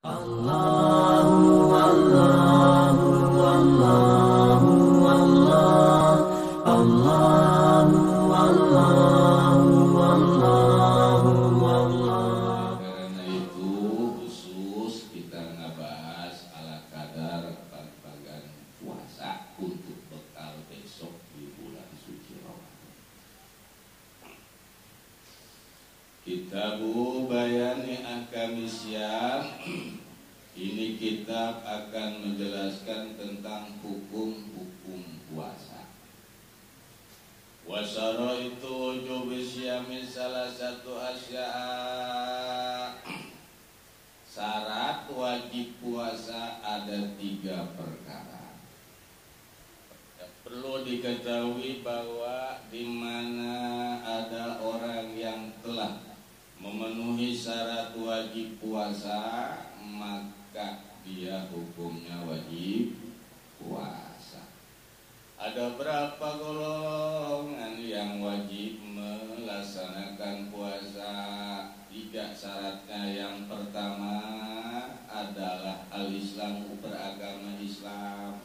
Allahu Allahu Allahu Allah Allahu Allahu Allahu Allah. Karena itu khusus kita ngebahas ala kadar bagian puasa untuk bekal besok di bulan suci Ramadan. Kitabu Bayani Ahkamis Syam. Ini kitab akan menjelaskan tentang hukum-hukum puasa. Wasara itu wujub syami salah satu asya'a. Syarat wajib puasa ada 3 perkara. Perlu diketahui bahwa di mana ada orang yang telah memenuhi syarat wajib puasa, maka dia hukumnya wajib puasa. Ada berapa golongan yang wajib melaksanakan puasa? 3 syaratnya. Yang pertama adalah al-Islamu, beragama Islam.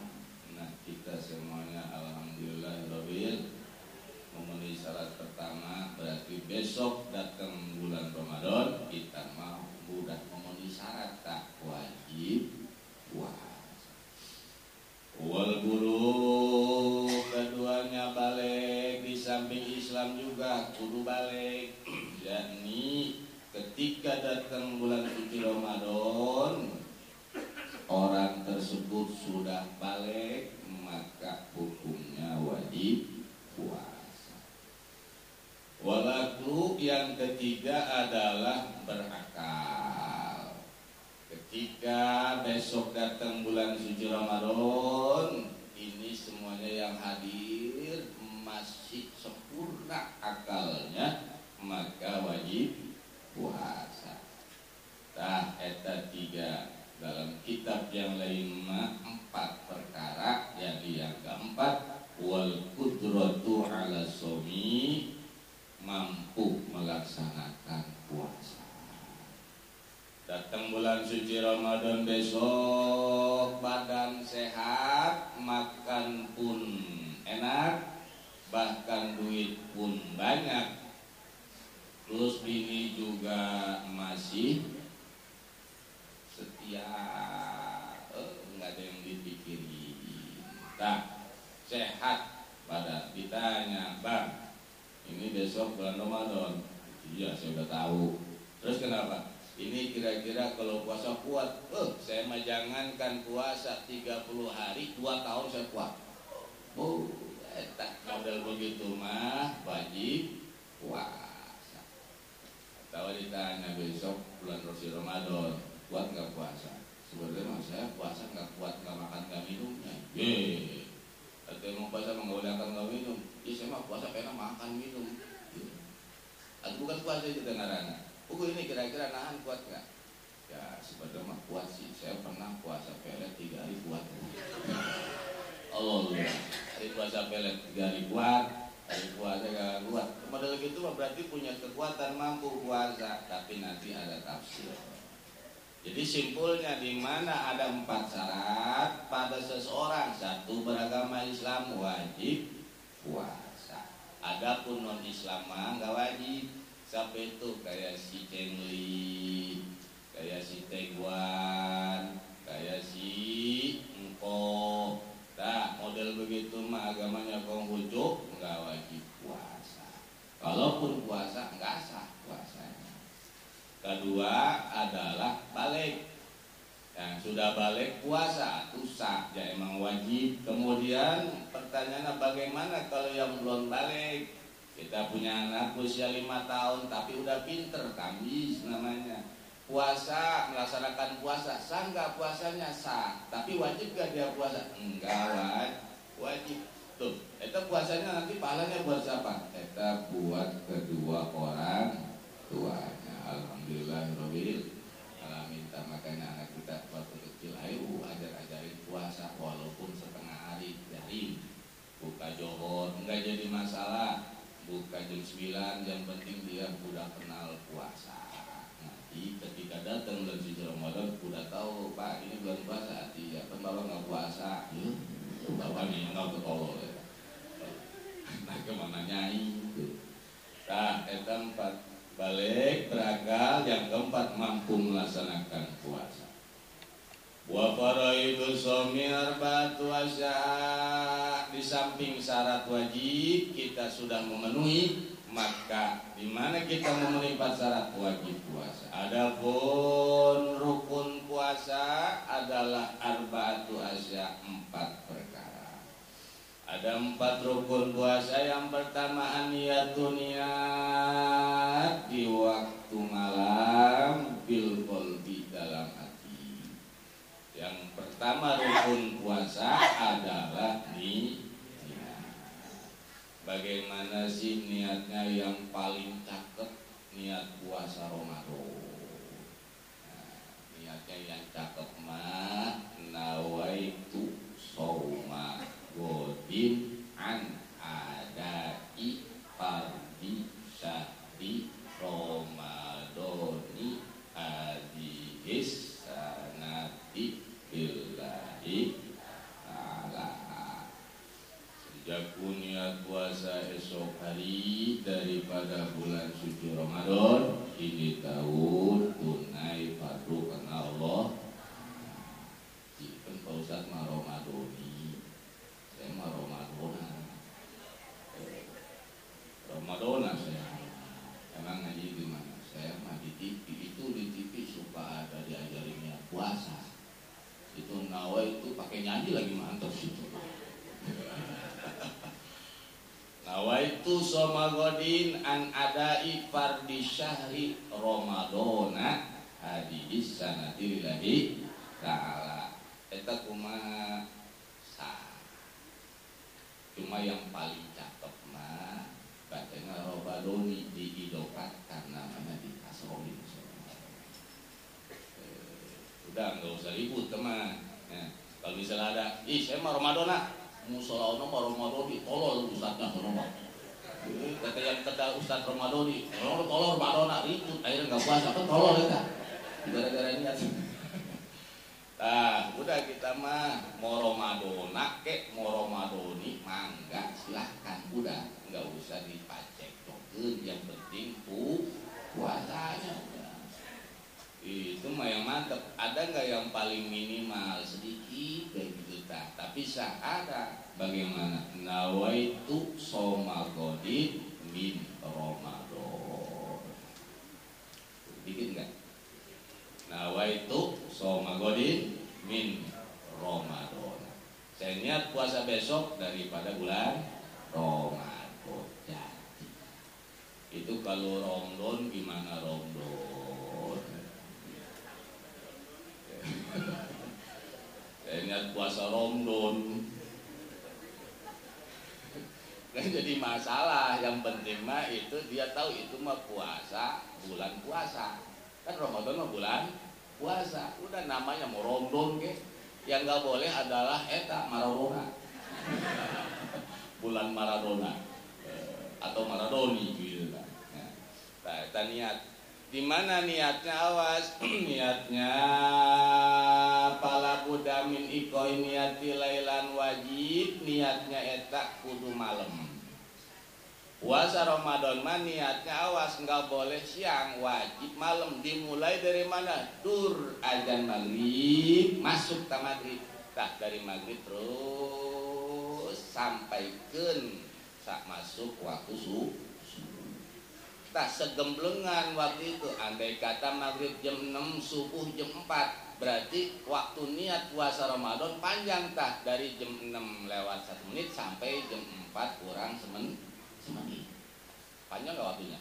Nah, kita semuanya alhamdulillahirabbil memenuhi syarat pertama, berarti besok datang bulan Ramadan kita mau sudah memenuhi syarat tak wajib puasa. Wal bulu, keduanya balik, di samping Islam juga kudu balik, yakni ketika datang bulan suci Ramadan orang tersebut sudah balik, maka hukumnya wajib puasa. Walaklu, yang ketiga adalah berakal. Ketika besok datang bulan suci Ramadan, ini semuanya yang hadir masih sempurna akalnya, maka wajib puasa. Tah eta 3. Dalam kitab yang lain mah 4 perkara, jadi yang keempat wal qudratu ala shaumi, mampu melaksanakan puasa. Datang bulan suci Ramadan besok, badan sehat, makan pun enak, bahkan duit pun banyak, terus bini juga masih setia, enggak ada yang dipikirin. Nah, sehat badan. Ditanya, Bang, ini besok bulan Ramadan. Iya, saya udah tahu. Terus kenapa? Ini kira-kira kalau puasa kuat. Saya mah jangankan puasa 30 hari, 2 tahun saya kuat. Oh, tak model begitu mah wajib puasa. Atau ditanya besok bulan suci Ramadan, kuat nggak puasa? Sebenarnya saya puasa nggak kuat, nggak makan nggak minumnya. Atau mau puasa menggunakan nggak minum? Saya mah puasa pengen makan minum. Aku bukan puasa itu dengarannya. Ini kira-kira nahan kuat nggak? Ya sebenarnya mah kuat sih. Saya pernah puasa pelet 3 hari kuat. Allah, hari puasa pelet 3 hari kuat, hari puasa gak kuat. Model gitu mah berarti punya kekuatan, mampu puasa. Tapi nanti ada tafsir. Jadi simpulnya, di mana ada 4 syarat pada seseorang, 1 beragama Islam wajib puasa. Adapun non Islam mah nggak wajib. Sampai itu kayak si Cengli, kayak si Teguan, kayak si Engko. Nah, model begitu mah agamanya Konghucu nggak wajib puasa. Kalaupun puasa nggak sah puasanya. Kedua adalah balik. Yang sudah balik puasa itu sah, ya emang wajib. Kemudian pertanyaannya, bagaimana kalau yang belum balik? Kita punya anak usia 5 tahun tapi udah pinter, tamyiz namanya. Puasa, melaksanakan puasa, sah nggak puasanya? Sah. Tapi wajib gak dia puasa? Enggak wajib. Tuh, itu puasanya nanti pahalanya buat siapa? Itu buat kedua orang tuanya. Alhamdulillahirabbil alamin. Makanya anak kita waktu kecil, ayo ajarin puasa walaupun setengah hari dari buka johor, enggak jadi masalah. Buka jam 9, yang penting dia udah kenal puasa. Nanti ketika datang bulan suci Ramadan udah tahu Pak ini bulan puasa, iya kan bapak nggak puasa, bapak nih nggak ketolol ya. Nah kemana nyai? Nah keempat balik berakal, yang keempat mampu melaksanakan puasa. Wa faraidu shaumi arba'atu asya. Di samping syarat wajib kita sudah memenuhi, maka di mana kita memenuhi 4 syarat wajib puasa. Adapun rukun puasa adalah arba'atu asya, 4 perkara. Ada 4 rukun puasa. Yang pertama niyatun, niat di waktu malam, bil qalbi, dalam hati. Yang pertama rukun puasa adalah niat. Bagaimana sih niatnya yang paling cakep? Niat puasa Ramadan. Nah, niatnya yang cakep mah nawaitu shauma godin an adai fardi syahri Ramadani adihis sanati billahi ta'ala. Sejak niat puasa esok hari daripada bulan suci Ramadan ini tahun tunai fardu karena Allah. Kan Pak Ustadz mah Ramadani, saya mah Ramadana saya. Emang ngaji gimana? Saya mah di TV itu, di TV suka ada diajarin niat puasa. Itu nawa itu pakai nyanyi lagi mantap situ. Nawa itu somagodin an adai fardi syahri Ramadana hadis sanati lillahi ta'ala. Eta kumaha sah. Cuma yang paling cakep mah katanya Ramadani diidopatkan namanya di kasrohin. Udah nggak usah ribut teman. Ya, kalau misalnya ada, saya mah Ramadana, musolahnya mah Ramadani, tolol ustadznya Ramadana. Kata yang kata Ustadz Ramadani, tolol Ramadana ribut, akhirnya nggak puasa, kan tolol ya kan? Gara-gara ini aja. Nah, udah kita mah mau Ramadana kek, mau Ramadani, mangga silahkan, udah nggak usah dipacek token, yang penting puasanya. Itu mah yang mantep. Ada nggak yang paling minimal sedikit kayak gitu tak? Tapi sah ada. Bagaimana? Nawaitu shauma godin min Ramadan. Dikit nggak? Nawaitu shauma godin min Ramadan. Saya niat puasa besok daripada bulan Ramadan. Jadi itu kalau Ramadan gimana Ramadan? Saya niat puasa Ramadan. Nah, jadi masalah. Yang penting mah itu dia tahu itu mah puasa, bulan puasa. Kan Ramadan mah bulan puasa. Udah namanya mau Ramadan ke. Yang nggak boleh adalah eta Maradona. Bulan Maradona atau Maradoni gitu kan. Nah, eta niat. Di mana niatnya? Awas. Niatnya pala buddha min ikoi niati lailan wajib. Niatnya eta kudu malam. Puasa Ramadan mah niatnya awas, nggak boleh siang, wajib malam. Dimulai dari mana? Dur azan maghrib masuk ta maghrib. Tah dari maghrib terus sampaikan sak masuk waktu subuh. Tah segemblengan waktu itu, andai kata maghrib jam 6, subuh jam 4, berarti waktu niat puasa Ramadan panjang tah dari jam 6 lewat 1 menit sampai jam 4 kurang semenit. Panjang gak waktunya?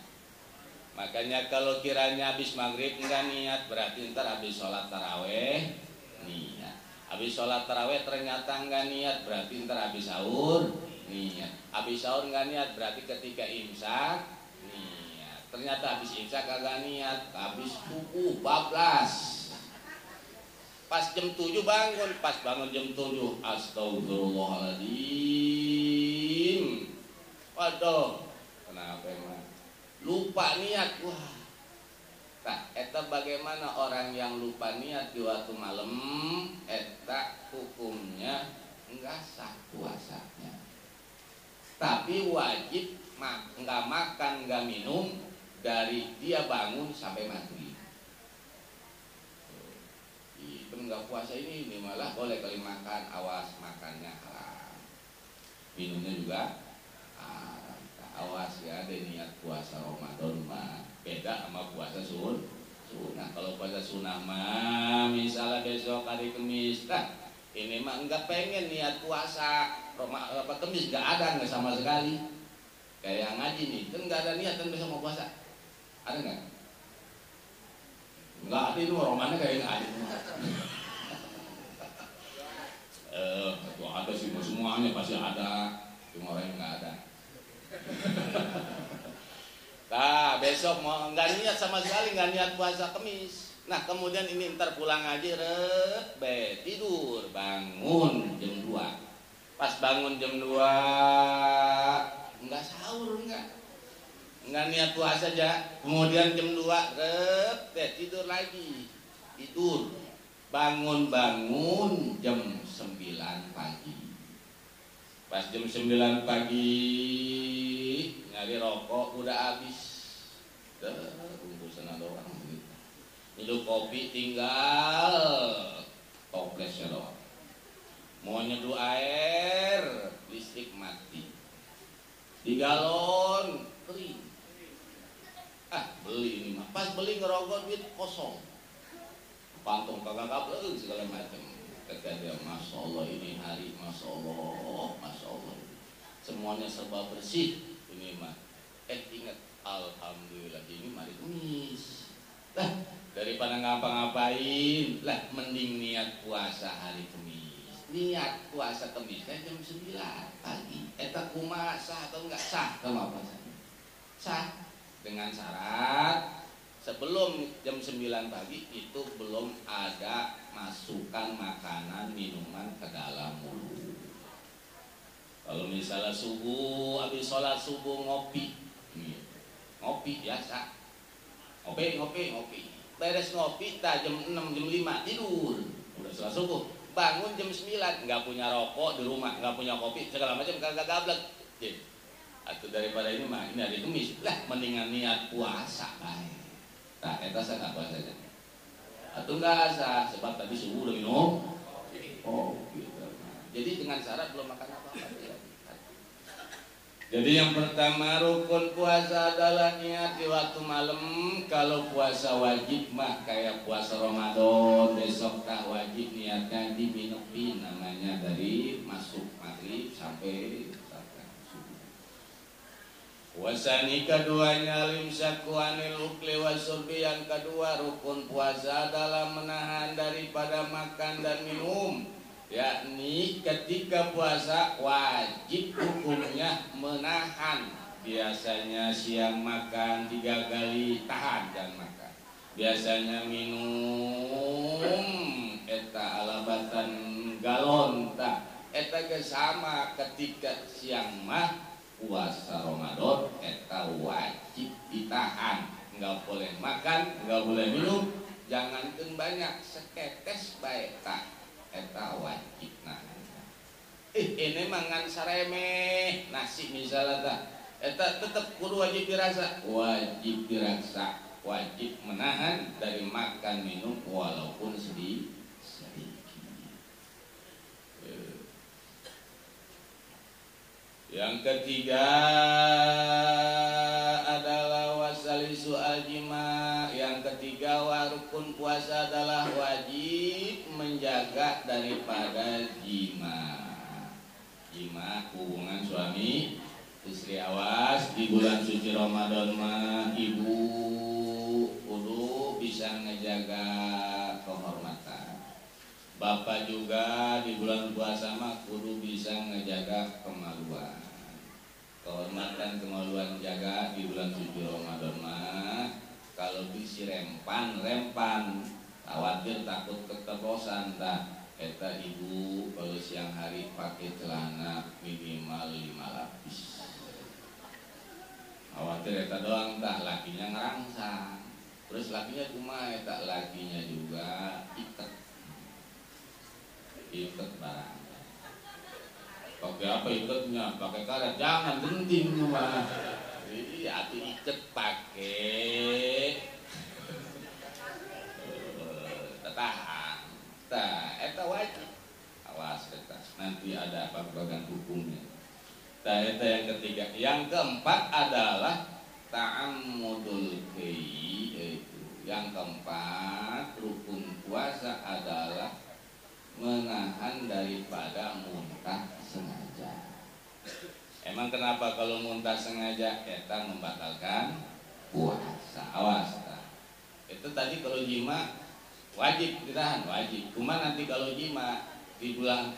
Makanya kalau kiranya habis maghrib enggak niat, berarti ntar habis sholat taraweh niat. Habis sholat taraweh ternyata enggak niat, berarti ntar habis sahur niat. Habis sahur enggak niat, berarti ketika imsak niat. Ternyata habis imsak kagak niat, habis subuh bablas. Pas jam 7 bangun, pas bangun jam 7, astagfirullahaladzim. Waduh, kenapa emang? Lupa niat, wah. Nah, eta bagaimana orang yang lupa niat di waktu malam, eta hukumnya enggak sah puasanya. Tapi wajib enggak makan, enggak minum dari dia bangun sampai maghrib. Itu enggak puasa ini malah boleh kali makan, awas makannya haram. Minumnya juga awas ya, ada niat puasa Ramadan mah beda sama puasa sunnah. Kalau puasa sunnah mah misalnya besok hari Kamis, ini mah enggak pengen niat puasa Kamis, enggak sama sekali. Kayak yang ngaji nih, kan enggak ada niat kan besok mau puasa. Ada enggak? Enggak ada, itu romannya kayak ngaji. Itu ada sih, semuanya pasti ada, cuma orang yang enggak ada. Nah, besok mau nggak niat sama sekali, nggak niat puasa Kamis. Nah, kemudian ini ntar pulang ngaji, tidur, bangun jam 2. Pas bangun jam 2 nggak sahur, nggak niat puasa aja. Kemudian jam 2 tidur lagi, tidur, bangun jam 9 pagi. Pas jam 9 pagi nyari rokok udah habis, bungkusan ada orang gitu. Minum kopi tinggal toplesnya doang. Mau nyeduh air, listrik mati. Di galon kering. Beli ini mah. Pas beli ngerokok duit kosong. Pantong kagak kabel segala macam. Kata dia, Masya Allah ini hari, Masya Allah, Masya Allah, semuanya serba bersih ini mah. Ingat, alhamdulillah ini hari Kamis. Daripada ngapa-ngapain, mending niat puasa hari Kamis. Niat puasa Kamis kan jam 9 pagi. Eta kumaha sah atau enggak sah kalau puasanya? Sah dengan syarat sebelum jam 9 pagi itu belum ada masukkan makanan minuman ke dalam mulut. Kalau misalnya subuh, habis sholat subuh ngopi biasa, ngopi, beres ngopi, jam 6 jam 5 tidur, udah sholat subuh, bangun jam 9, nggak punya rokok di rumah, nggak punya kopi segala macam, kagak gablek. Atau daripada ini mah ini hari Kamis, mendingan niat puasa baik. Nah, eta sah nggak puasanya? Atau enggak sah, sebab tadi subuh udah minum. Gitu. Jadi dengan syarat belum makan apa-apa. Jadi yang pertama rukun puasa adalah niat di waktu malam. Kalau puasa wajib mah kayak puasa Ramadan, besok tak wajib niatnya diminum namanya dari masuk maghrib sampai subuh. Puasa keduanya limsaku anil ukli wasurbi. Yang kedua rukun puasa adalah menahan daripada makan dan minum, yakni ketika puasa wajib hukumnya menahan. Biasanya siang makan 3 kali, tahan dan makan. Biasanya minum eta alabatan galon eta sama ketika siang mah puasa Ramadan eta wajib ditahan, nggak boleh makan, nggak boleh minum, jangankan banyak, seketes bae eta wajib. Ini mangan saremeh nasi misalnya eta tetap kudu wajib dirasa, wajib menahan dari makan minum walaupun sedikit. Yang ketiga adalah wasalisu aljima. Yang ketiga rukun puasa adalah wajib menjaga daripada jima. Hubungan suami istri. Awas di bulan suci Ramadan mah ibu kudu bisa ngejaga kehormatan. Bapak juga di bulan puasa mah kudu bisa ngejaga kemaluan. Kehormatan kemaluan jaga di bulan suci Ramadan mah. Kalau bisi rempan, khawatir takut keterosan eta ibu kalau siang hari pakai celana minimal 5 lapis. Khawatir eta doang lakinya ngerangsang. Terus lakinya cuma tak lakinya juga ikat barang. Pakai apa ikatnya? Pakai karet. Jangan genting cuma. Iya, atuh ikat pakai tahan. Tah, eta wajib. Awas eta. Nanti ada bagian hukumnya. Tah, eta yang ketiga. Yang keempat adalah ta'ammudul kayyi, yaitu yang keempat rukun puasa adalah menahan daripada muntah sengaja. Emang kenapa kalau muntah sengaja kita membatalkan puasa? Awas. Itu tadi kalau jima wajib ditahan, wajib. Cuma nanti kalau jima di bulan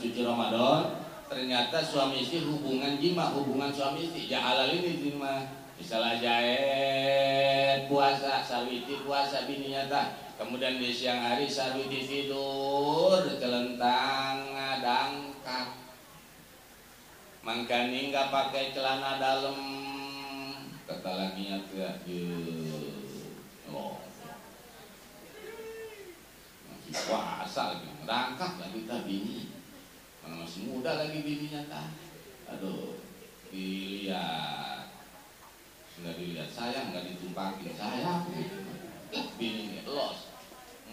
suci Ramadan ternyata suami istri hubungan jima, hubungan suami istri ya halal ini jima. Misalnya jahet puasa, sarwiti puasa bininya tak. Kemudian di siang hari sarwiti tidur celentang ngadangkat. Mangkani nggak pakai celana dalam, kata lakinya tidak masih puasa lagi, ngerangkak lagi tak bini, mana masih muda lagi bininya tak. Aduh, dilihat, nggak dilihat sayang, nggak ditumpakin sayang, bini los,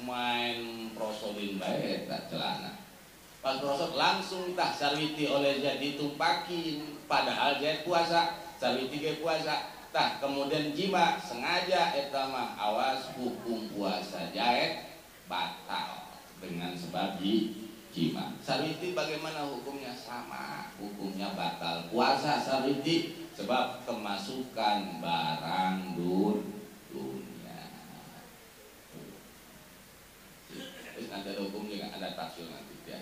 main prosolin baik tak celana. Pas prosot langsung tak sarwiti oleh jadi ditumpakin, padahal jahit puasa, sarwiti ke puasa, tak kemudian jima sengaja etama awas hukum puasa jahit batal dengan sebab jima. Sarwiti bagaimana hukumnya? Sama, hukumnya batal puasa sarwiti sebab kemasukan barang dunia. Terus ada hukumnya, ada tafsir nanti ya.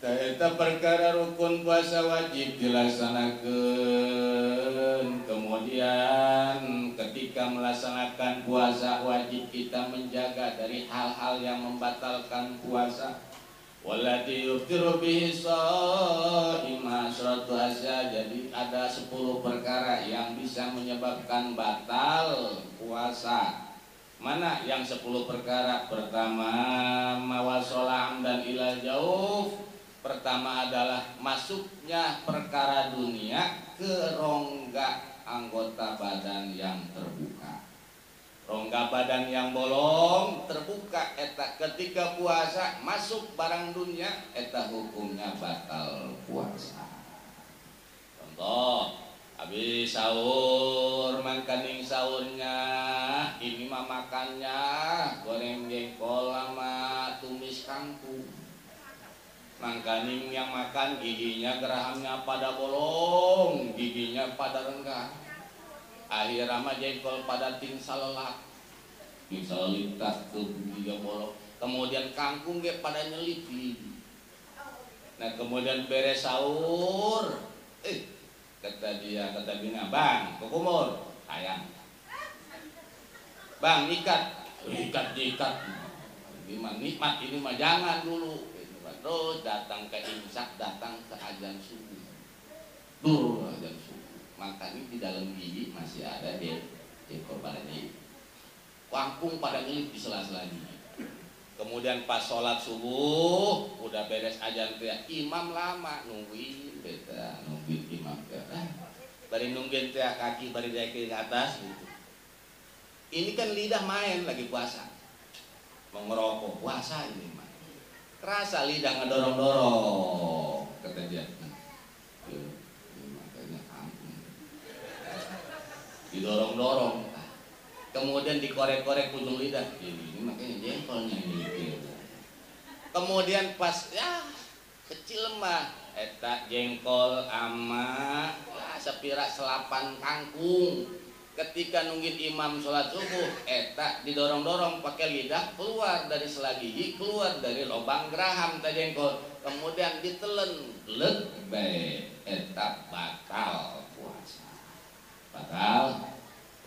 Eta perkara rukun puasa wajib dilaksanakan. Kemudian ketika melaksanakan puasa wajib kita menjaga dari hal-hal yang membatalkan puasa. Wallati yuftiru bihi shaima asyratu asya. Jadi ada 10 perkara yang bisa menyebabkan batal puasa. Mana yang 10 perkara? Pertama, mawasolam dan ilal jauh. Pertama adalah masuknya perkara dunia ke rongga anggota badan yang terbuka. Rongga badan yang bolong terbuka, eta ketika puasa masuk barang dunia, eta hukumnya batal puasa. Contoh, habis sahur, mangkaning sahurnya, ini mah makannya goreng jengkol sama tumis kangkung. Mangkaning yang makan giginya gerahamnya pada bolong, giginya pada renggang. Akhirnya mah jengkol pada tingsal lelak, tingsal lintas ke giginya bolong. Kemudian kangkung ge pada nyelip. Nah kemudian beres sahur, kata bina, bang, ke kumur, sayang. Bang, ikat. Gimana nikmat ini mah jangan dulu. Terus datang ke imsak, datang ke azan subuh. Azan subuh. Makanya di dalam gigi masih ada ekor pada gigi. Kangkung pada nyelip di sela-sela gigi. Kemudian pas sholat subuh, udah beres azan teriak, imam lama nungguin, nungguin imam bari nungguin teriak kaki, bari naik ke atas gitu. Ini kan lidah main lagi puasa, mau ngerokok puasa ini mah. Kerasa lidah ngedorong-dorong, kata dia. Makanya ampun. Didorong-dorong. Kemudian dikorek-korek ujung lidah. Ini makanya jengkolnya ini. Kemudian pas ya kecil mah eta jengkol ama sepira selapan kangkung. Ketika nungguin imam sholat subuh, eta didorong-dorong pakai lidah keluar dari sela gigi, keluar dari lubang geraham jengkol, kemudian ditelen lebih, eta batal puasa. Batal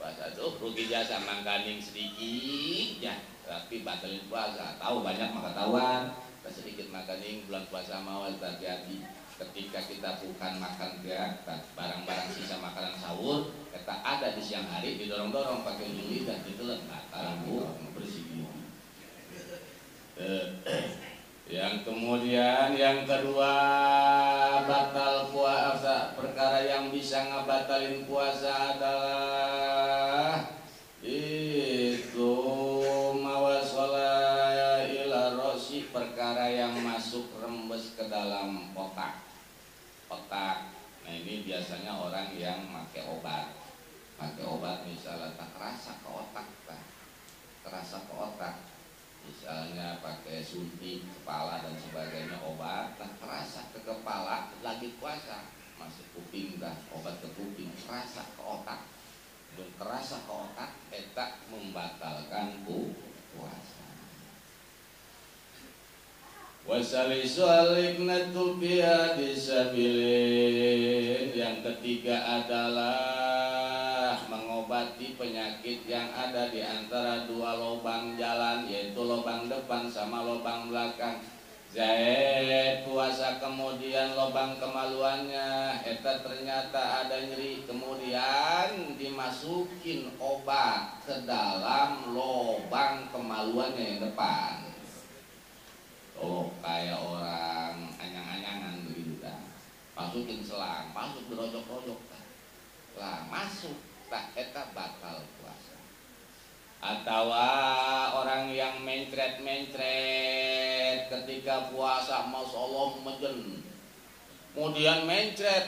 puasa tuh rugi jasa mangkaning sedikit ya, tapi batalin puasa. Tahu banyak maka tawan, sedikit makaning bulan puasa mawal terjadi. ketika kita bukan makan barang-barang sisa makanan sahur, kita ada di siang hari didorong-dorong pakai ujung lidah ditelan batal bersih gigi. Yang kemudian yang kedua batal puasa, perkara yang bisa ngebatalin puasa adalah itu mawaswala ila rosi, perkara yang masuk rembes ke dalam otak. Nah ini biasanya orang yang pakai obat misalnya tak kerasa ke otak, misalnya pakai suntik kepala dan sebagainya, obat tak kerasa ke kepala lagi puasa, masuk kuping dah obat ke kuping, kerasa ke otak, belum kerasa ke otak, eta membatalkan puasa. Wasalisu aliknatu biadisabilin, yang ketiga adalah mengobati penyakit yang ada di antara dua lubang jalan, yaitu lubang depan sama lubang belakang. Zaid puasa kemudian lubang kemaluannya eta ternyata ada nyeri, kemudian dimasukin obat ke dalam lubang kemaluannya yang depan. Oh, kayak orang anyang-anyangan begitu kan. Masukin selang, masuk dirojok-rojok lah, masuk tak eta batal puasa. Atau orang yang mencret ketika puasa, Masya Allah mejen, kemudian mencret,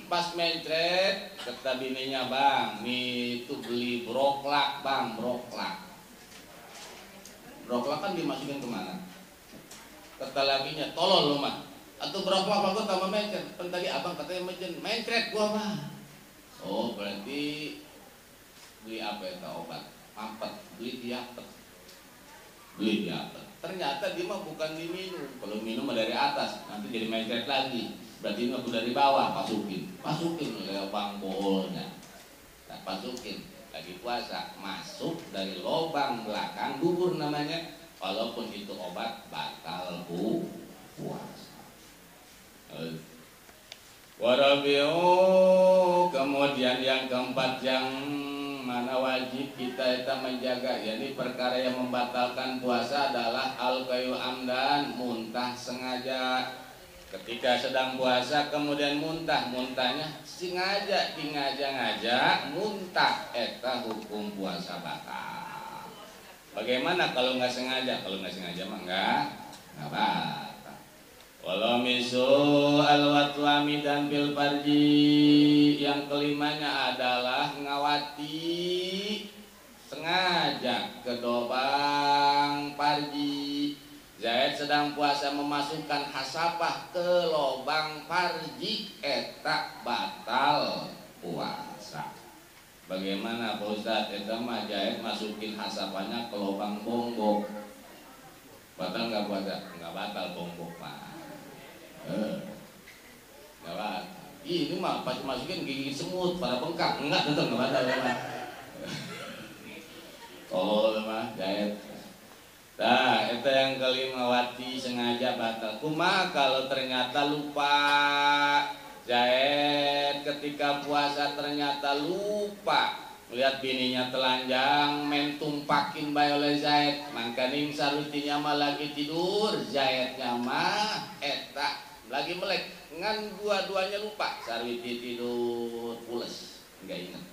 pas mencret kata bininya, bang, nih itu beli broklak bang, broklak kan dimasukin kemana? Kata lakinya, tolol lu mah, atau berapa aku tambah mencret, kan tadi abang katanya mencret gua mah. Oh berarti beli apa ya obat, mampet, beli diapet. Ternyata dia mah bukan diminum, kalau minum dari atas, nanti jadi mencret lagi, berarti ini dari bawah, masukin lubang bolnya, nah, masukin, lagi puasa, masuk dari lubang belakang dubur namanya. Walaupun itu obat batal puasa. Warabiu, kemudian yang keempat yang mana wajib kita menjaga, yakni perkara yang membatalkan puasa adalah al-qayu amdan, muntah sengaja. Ketika sedang puasa kemudian muntahnya sengaja muntah, eta hukum puasa batal. Bagaimana kalau nggak sengaja? Kalau nggak sengaja mah nggak batal. Walau misu alwatlami dan bil farji, yang kelimanya adalah ngawati sengaja ke lubang farji. Zaid sedang puasa memasukkan hasapah ke lubang farji, eta batal puasa. Bagaimana Pak Ustadz? Eta mah Zaid masukin hasapahnya ke lubang bonggok, batal nggak puasa? Nggak batal bonggok mah. Nggak batal. Ini mah pas masukin gigi semut pada bengkak, enggak tetap nggak batal mah. Tolol mah Zaid. Nah, itu yang kelima, wati sengaja batal. Kumaha kalau ternyata lupa? Zaid ketika puasa ternyata lupa melihat bininya telanjang, main tumpakin bae oleh Zaid. Mangkaning sarutinya mah lagi tidur, Zaidnya mah eta lagi melek. Ngan dua-duanya lupa, sarwiti tidur pules, enggak ingat.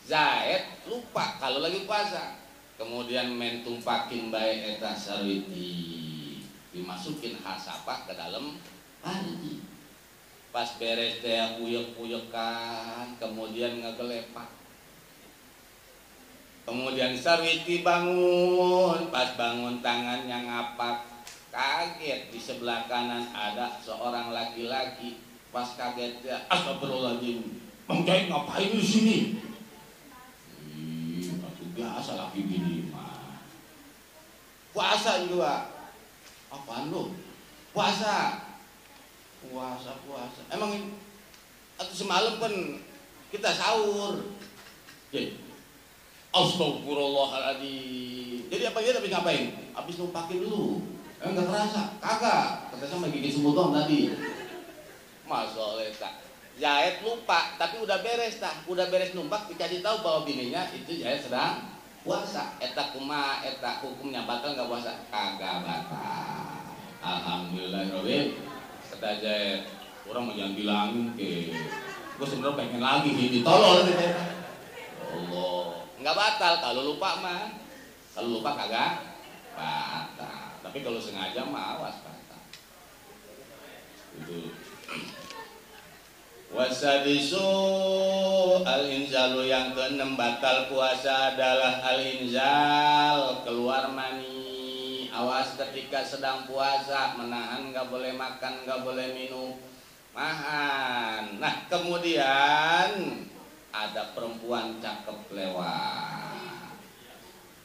Zaid lupa kalau lagi puasa. Kemudian main tumpakin bae eta sarwiti, dimasukin hasapah ke dalam farji. Pas beres teh uyek-uyekan, kemudian ngegelepak. Kemudian sarwiti bangun, pas bangun tangannya ngapak. Kaget di sebelah kanan ada seorang laki-laki. Pas kaget dia, astagfirullahaladzim, Bang Zaid ngapain di sini? Biasa laki gini mah. Puasa juga. Apaan lu? Puasa. Emang atau semalam kan kita sahur. Jadi astagfirullahaladzim. Jadi apa dia tapi ngapain? Habis numpakin dulu. Enggak kerasa. Kagak. Kata sama gigi semut dong tadi. Masya Allah tak. Zahid lupa, tapi udah beres tak, udah beres numpak dikasih tahu bahwa bininya itu Zahid sedang puasa. Eta kuma, eta hukumnya batal nggak puasa? Kagak batal. Alhamdulillah Robin. Kata Zahid, orang mau jangan bilangin ke, gue sebenarnya pengen lagi ditolol. Allah, nggak batal kalau lupa mah. Kalau lupa kagak batal. Tapi kalau sengaja mah awas batal. Itu. Wasadisu al-inzalu yang keenam batal puasa adalah al-inzal keluar mani. Awas ketika sedang puasa menahan, nggak boleh makan, nggak boleh minum, mahan. Nah kemudian ada perempuan cakep lewat,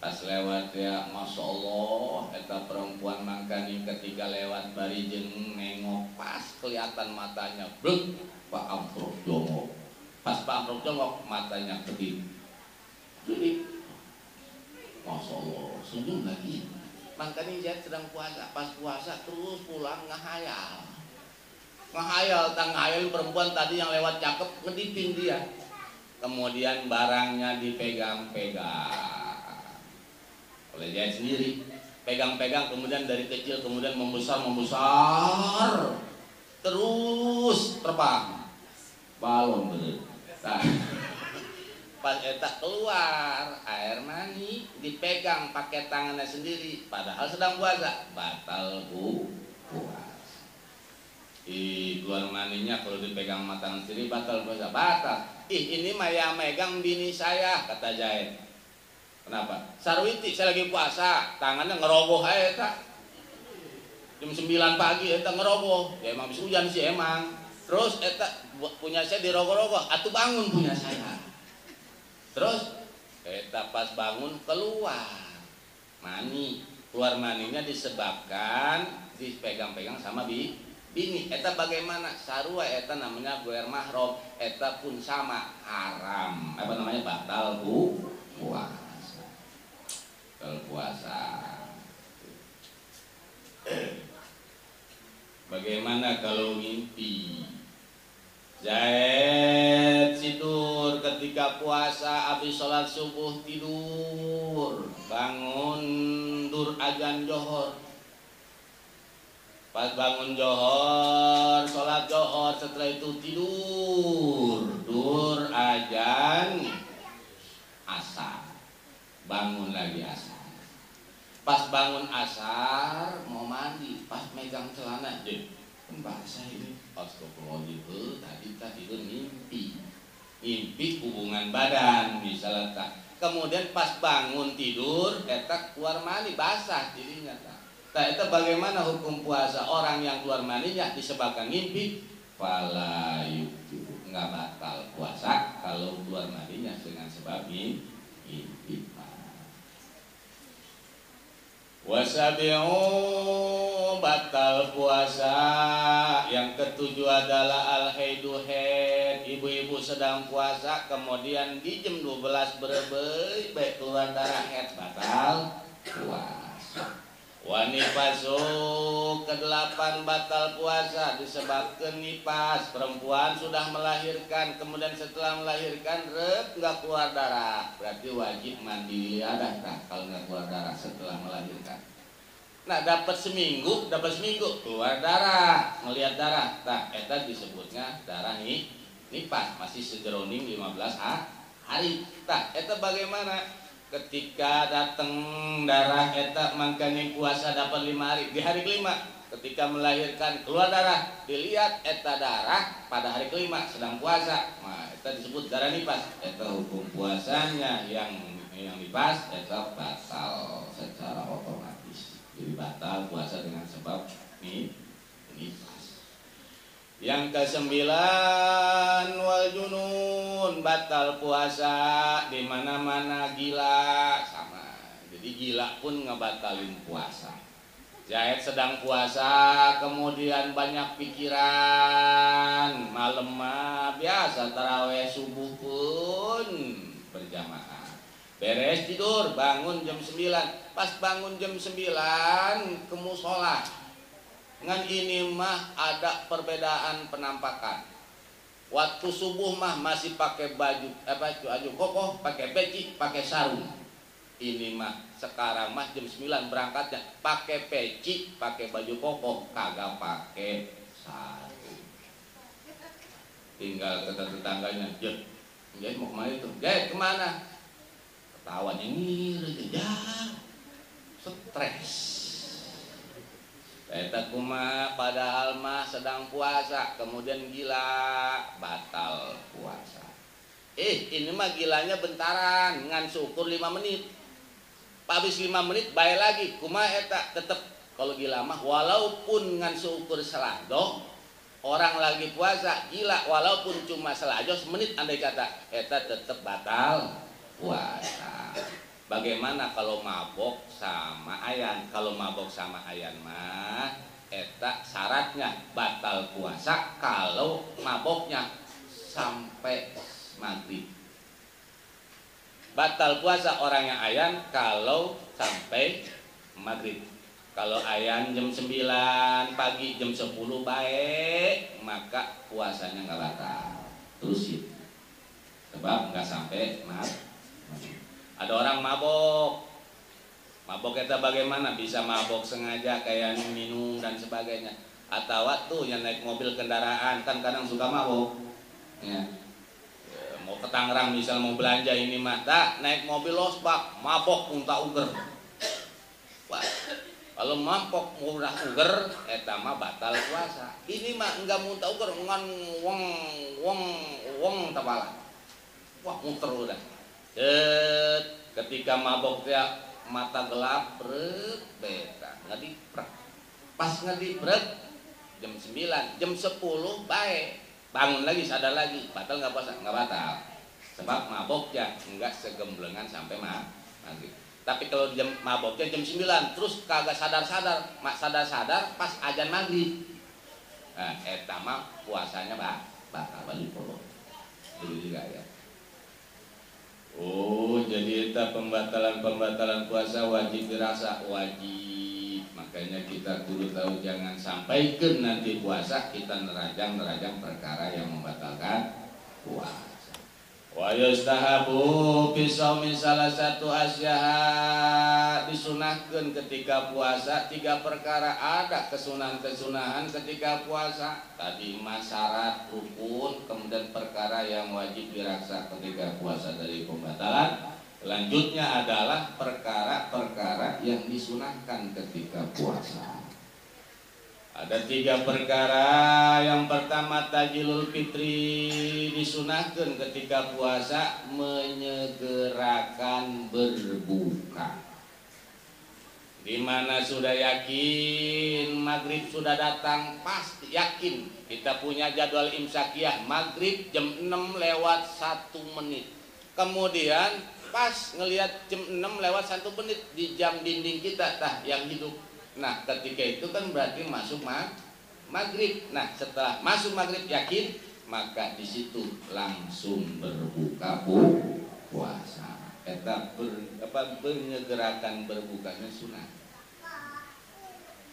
pas lewat ya Masya Allah eta perempuan mangkani ketika lewat bari jeung nengok pas kelihatan matanya blek Pak Amprok jongok. Pas Pak Amprok jongok matanya kedip. Jadi Masya Allah senyum lagi. Mangkani Zahid sedang puasa, pas puasa terus pulang ngahayal. Ngahayal perempuan tadi yang lewat cakep ngedipin dia. Kemudian barangnya dipegang-pegang oleh Zahid sendiri, pegang-pegang, kemudian dari kecil kemudian membesar terus terbang balon bener. Nah, pas eta keluar air mani dipegang pakai tangannya sendiri, padahal sedang puasa, batal puasa. Keluar maninya kalau dipegang sama tangan sendiri batal puasa, batal. Ini mah yang megang bini saya, kata Zahid. Kenapa? Sarwiti saya lagi puasa, tangannya ngeroboh aja tak. Jam 9 pagi eta ngeroboh. Ya emang bisa hujan sih emang. Terus eta punya saya dirogoh-rogoh, atuh bangun punya saya. Terus eta pas bangun keluar mani. Keluar maninya disebabkan dipegang-pegang sama bini. Eta bagaimana? Sarua eta namanya goer mahram. Eta pun sama haram. Apa namanya? Batal puasa. Bagaimana kalau mimpi? Zahid tidur ketika puasa, habis sholat subuh tidur, bangun dur azan johor. Pas bangun johor, sholat johor, setelah itu tidur, dur azan asar, bangun lagi asar. Pas bangun asar mau mandi, pas megang celana, mbak saya ini astagfirullahaladzim, tadi itu mimpi hubungan badan misalnya tak. Kemudian pas bangun tidur, eta keluar mani basah dirinya tak. Nah itu bagaimana hukum puasa orang yang keluar maninya disebabkan mimpi? Fala yuktu, nggak batal puasa kalau keluar maninya dengan sebab mimpi. Wasabi'u batal puasa yang ketujuh adalah al-haidu haid. Ibu-ibu sedang puasa kemudian di jam 12 berebei baik keluar darah haid, batal puasa. Wanifasu ke-8 batal puasa disebabkan nipas. Perempuan sudah melahirkan, kemudian setelah melahirkan nggak keluar darah, berarti wajib mandi liadah kalau nggak keluar darah setelah melahirkan. Nah dapat seminggu keluar darah, ngelihat darah, nah eta disebutnya darah nipas, masih sejeroning 15 hari. Nah eta bagaimana? Ketika datang darah eta mangkani puasa dapat 5 hari. Di hari kelima ketika melahirkan keluar darah, dilihat eta darah pada hari kelima sedang puasa. Nah, eta disebut darah nipas. Eta hukum puasanya yang nipas eta batal secara otomatis. Jadi batal puasa dengan sebab nipas. Yang ke-9 wal junun batal puasa di mana-mana gila sama. Jadi gila pun ngebatalin puasa. Zahid sedang puasa kemudian banyak pikiran, malam mah biasa tarawih subuh pun berjamaah. Beres tidur bangun jam 9. Pas bangun jam 9 ke musola. Ngan ini mah ada perbedaan penampakan. Waktu subuh mah masih pakai baju kokoh, pakai peci, pakai sarung. Ini mah sekarang mah jam 9 berangkatnya pakai peci, pakai baju kokoh, kagak pakai sarung. Tinggal kata tetangganya, "Jad, mau kemana itu? Jad, kemana?" Ketawanya ngiri, ya stres. Eta kumaha padahal mah sedang puasa, kemudian gila, batal puasa. Ini mah gilanya bentaran, ngan syukur 5 menit. Habis 5 menit bae lagi, kumaha eta tetep kalau gila mah walaupun ngan syukur selado, orang lagi puasa gila walaupun cuma selajo semenit andai kata eta tetep batal puasa. Bagaimana kalau mabok sama ayan? Kalau mabok sama ayan mah eta syaratnya batal puasa kalau maboknya sampai maghrib. Batal puasa orang yang ayan kalau sampai maghrib. Kalau ayan jam 9 pagi, jam 10 baik, maka puasanya nggak batal. Terusin. Sebab nggak sampai maghrib. Ada orang mabok. Mabok kita bagaimana? Bisa mabok sengaja kayak minum dan sebagainya. Atau waktu yang naik mobil kendaraan kan kadang suka mabok. Ya. Mau ke Tangerang misal mau belanja ini mah, tak naik mobil losbak, mabok muntah uger. Wah, kalau mabok muntah uger, eta mah batal puasa. Ini mah enggak muntah uger, ngan wong tabalan. Wah, muter udah. Ketika mabok dia mata gelap beta ngadiprek pas ngadiprek jam 9 jam 10 baik bangun lagi sadar lagi batal nggak puasa nggak batal sebab maboknya nggak segemblengan sampai maghrib. Tapi kalau jam maboknya jam 9 terus kagak sadar pas azan maghrib, nah eta mah puasanya batal balik dulu juga ya. Oh, jadi itu pembatalan puasa wajib dirasa wajib. Makanya kita kudu tahu jangan sampai ke nanti puasa kita nerajang perkara yang membatalkan puasa. Wa yustahabu fi shaumi salah satu asyaha disunahkeun ketika puasa 3 perkara ada kesunahan ketika puasa. Tadi syarat rukun, kemudian perkara yang wajib diraksa ketika puasa dari pembatalan. Selanjutnya adalah perkara-perkara yang disunahkan ketika puasa. Ada 3 perkara. Yang pertama tajilul fitri disunahkan ketika puasa menyegerakan berbuka. Dimana sudah yakin maghrib sudah datang, pasti yakin kita punya jadwal imsakiyah maghrib jam 6 lewat 1 menit. Kemudian pas ngelihat jam 6 lewat 1 menit di jam dinding kita yang hidup. Nah ketika itu kan berarti masuk maghrib. Nah setelah masuk maghrib yakin, maka di situ langsung berbuka puasa. Eta menyegerakan berbukanya sunnah.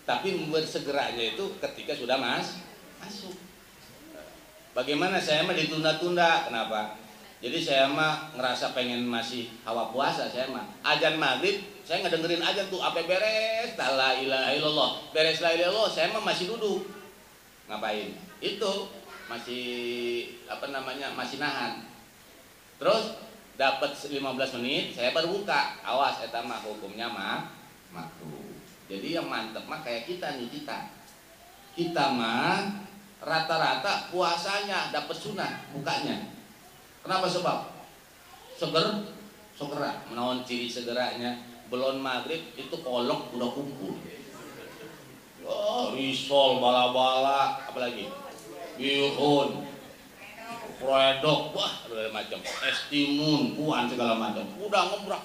Tapi bersegeranya itu ketika sudah masuk. Bagaimana saya mah ditunda-tunda? Kenapa? Jadi saya mah ngerasa pengen masih hawa puasa. Saya mah azan maghrib saya ngedengerin azan tuh apa beres la ilaha illallah, beres la ilaha illallah, saya mah masih duduk. Ngapain? Itu masih masih nahan. Terus dapat 15 menit saya baru buka. Awas eta mah hukumnya makruh. Jadi yang mantep mah kayak kita mah rata-rata puasanya dapat sunah bukanya. Kenapa sebab? Segera. Menawan ciri segeranya belum maghrib itu kolok udah kumpul. Oh, risol bala-bala apalagi bihun, fredok, wah berbagai macam, estimun, puan segala macam. Udah ngebrak.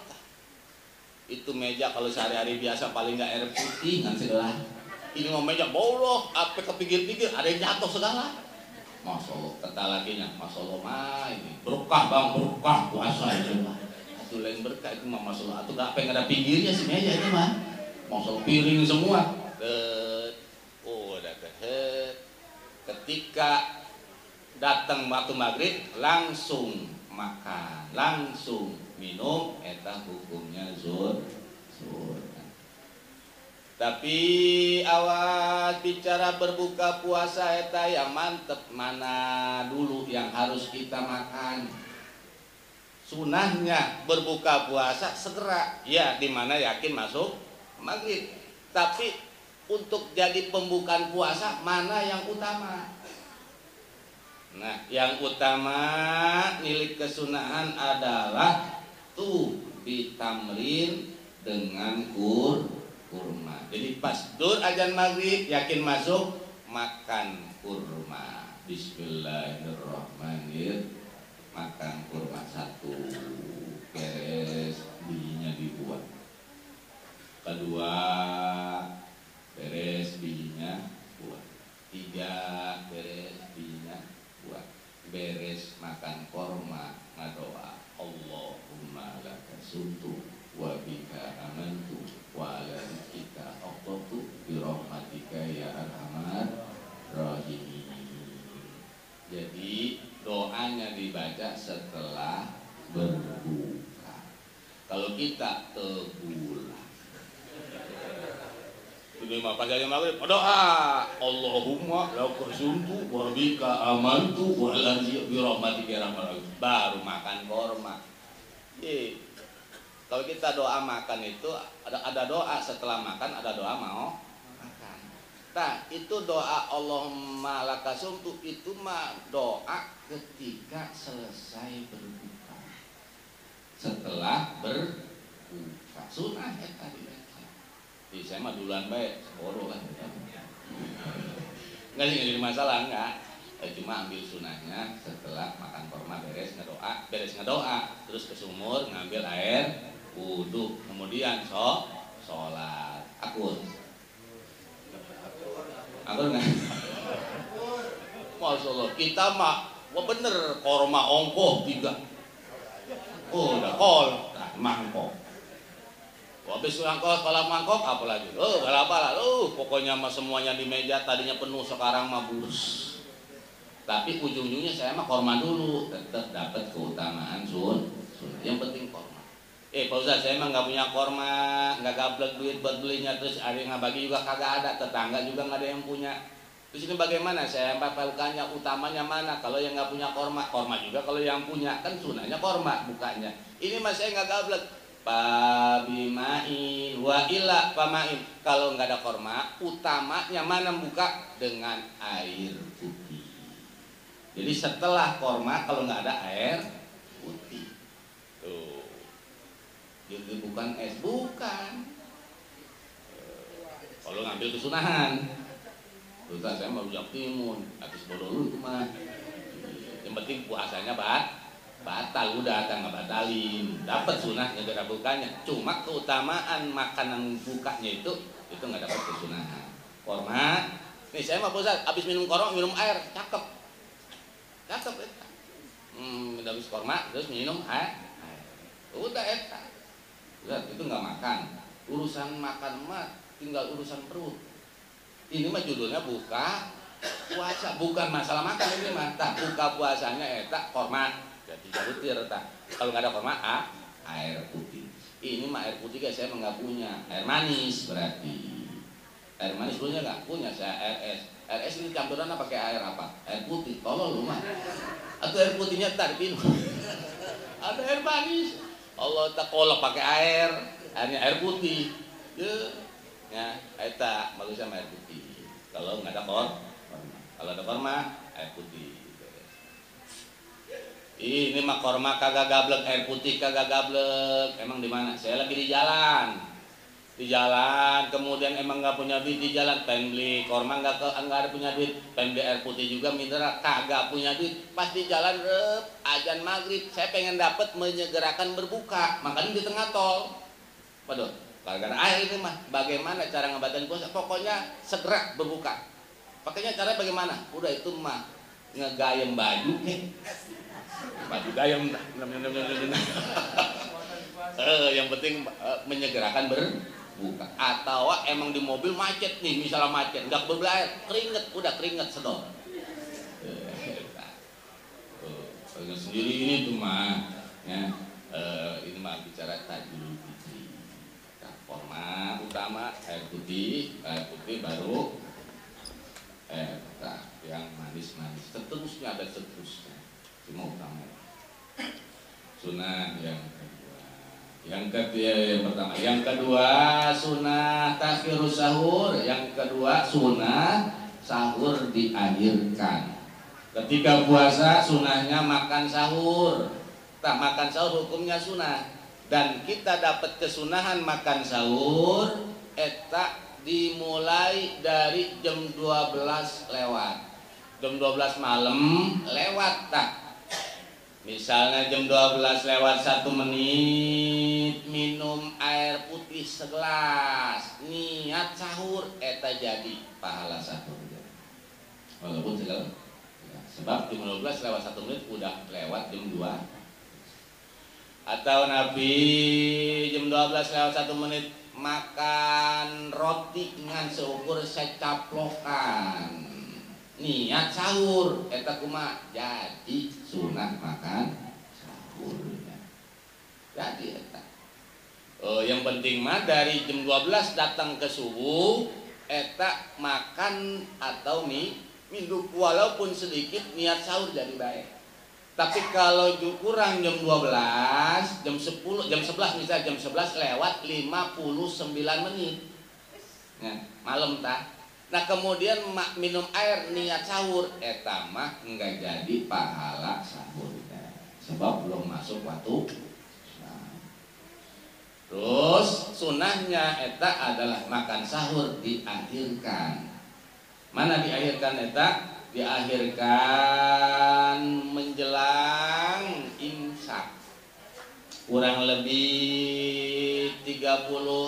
Itu meja kalau sehari-hari biasa paling nggak air putih kan segala. Ini mau meja boloh, apa kepikir-pikir ada yang jatuh segala. Masya Allah, kata lakinya, Masya Allah mah ini berkah bang, berkah puasa itu mah. Itu lain berkah itu mah Masya Allah. Itu gak pengen ada pinggirnya si meja itu mah. Masya Allah piring semua. Oh ketika datang waktu maghrib langsung makan, langsung minum, eta hukumnya zuhur. Tapi awas bicara berbuka puasa eta yang mantep, mana dulu yang harus kita makan. Sunahnya berbuka puasa segera, ya dimana yakin masuk maghrib. Tapi untuk jadi pembukaan puasa mana yang utama? Nah, yang utama milik kesunahan adalah tuh ditamrin dengan kurma. Jadi pas dur azan maghrib yakin masuk, makan kurma. Bismillahirrahmanirrahim. Makan kurma satu, beres bijinya dibuat. Kedua, beres bijinya buat. Tiga, beres bijinya buat. Beres makan kurma, ngadoa Allahumma laka sumtu wa bika amantu wa ala rizqika aqtu bi rahmatika ya arhamar rahimin. Jadi doanya dibaca setelah berbuka. Kalau kita tebulan, itu makan saja maghrib, doa Allahumma laka sumtu wa bika amantu wa ala rizqika bi rahmatika ya arhamar rahimin. Baru makan korma. Kalau kita doa makan itu ada doa setelah makan, ada doa mau makan. Nah, itu doa Allahumma laka sumtu itu mah doa ketika selesai berbuka. Setelah berbuka. Sunah ya tadi. Jadi saya mah duluan baik, bodoh lah. Enggak jadi masalah enggak. Cuma ambil sunahnya setelah makan korma beres ngedoa, terus ke sumur ngambil air wudhu, kemudian sholat. Akur nggak? Masya Allah, kita mah wah bener korma ongkoh 3. Udah mangkok. Habis kalau mangkok apalagi? Pokoknya mah semuanya di meja tadinya penuh sekarang mah bulus. Tapi ujung-ujungnya saya mah korma dulu, tetap dapat keutamaan sun. Yang penting korma. Pak Ustaz, saya emang nggak punya korma, nggak gablek duit buat belinya, terus ada yang bagi juga kagak ada, tetangga juga nggak ada yang punya. Terus ini bagaimana? Saya pakai utamanya mana? Kalau yang nggak punya korma juga kalau yang punya kan sunahnya korma bukanya. Ini mas saya nggak gablek. Pabimain wa illa pamain. Kalau nggak ada korma, utamanya mana buka dengan air putih. Jadi setelah korma kalau nggak ada air putih. Tuh. Jadi bukan es, bukan. Kalau ngambil kesunahan, Ustaz saya mau ucap timun, habis bodoh lu mah. Yang penting puasanya batal, udah nggak batalin, dapat sunahnya gara bukanya. Cuma keutamaan makanan bukanya itu nggak dapat kesunahan. Korma, nih saya mah Ustaz, habis minum korma minum air, cakep. Habis korma terus minum air. Udah eta. Lihat, itu nggak makan. Urusan makan mah tinggal urusan perut. Ini mah judulnya buka puasa, bukan masalah makan ini mah. Buka puasanya eta korma. Jadi butir eta. Kalau nggak ada korma, air putih. Ini mah air putih guys, saya nggak punya. Air manis berarti. Air manis punya nggak? Punya saya RS. RS ini campuran pakai air apa? Air putih. Tolong lu mah. Atau air putihnya tadi minum. Ada air manis. Allah tak kolok pakai airnya air putih. Ya, eta bagus sama air putih. Kalau nggak ada korma, kalau ada korma air putih. Ini mah korma kagak gablek, air putih kagak gablek. Emang di mana? Saya lagi di jalan, kemudian emang nggak punya duit di jalan, pengen beli korma nggak ada punya duit, pengen beli air putih juga mineral kagak punya duit, pas di jalan azan maghrib, saya pengen dapat menyegerakan berbuka, makanya di tengah tol, waduh, gara-gara air ini mah, bagaimana cara ngebatalin puasa? Pokoknya segera berbuka, pakainya cara bagaimana? Udah itu mah ngegayem baju, baju gayem, yang penting menyegerakan bukan. Atau emang di mobil macet nih, misalnya macet, nggak berbelajar, keringet, udah keringet sedot. Kalau sendiri ini tuh mah, ya, ini mah bicara tajul fitri. Format utama air putih baru yang manis-manis. Seterusnya ada seterusnya. Cuma utama. Sunnah yang pertama, yang kedua sunnah takhirus sahur, yang kedua sunnah sahur diakhirkan. Ketika puasa sunnahnya makan sahur. Makan sahur hukumnya sunnah, dan kita dapat kesunahan makan sahur eta dimulai dari jam 12 lewat. Jam 12 malam lewat tak. Misalnya jam 12 lewat 1 menit minum air putih segelas, niat sahur, eta jadi pahala sahur. Walaupun segala, ya, sebab jam 12 lewat 1 menit udah lewat jam 2. Atau Nabi jam 12 lewat 1 menit makan roti dengan seukur secaplokan, niat sahur, eta kumaha jadi sunat makan sahur. Jadi eta yang penting mah dari jam 12 datang ke subuh eta makan atau minum walaupun sedikit, niat sahur jadi baik. Tapi kalau kurang jam 12, jam 10, jam 11 misalnya jam 11 lewat 59 menit ya, malam tak. Nah kemudian minum air niat sahur, eta mah enggak jadi pahala sahur, sebab belum masuk waktu. Terus sunahnya eta adalah makan sahur diakhirkan. Mana diakhirkan eta? Diakhirkan menjelang imsak, kurang lebih 30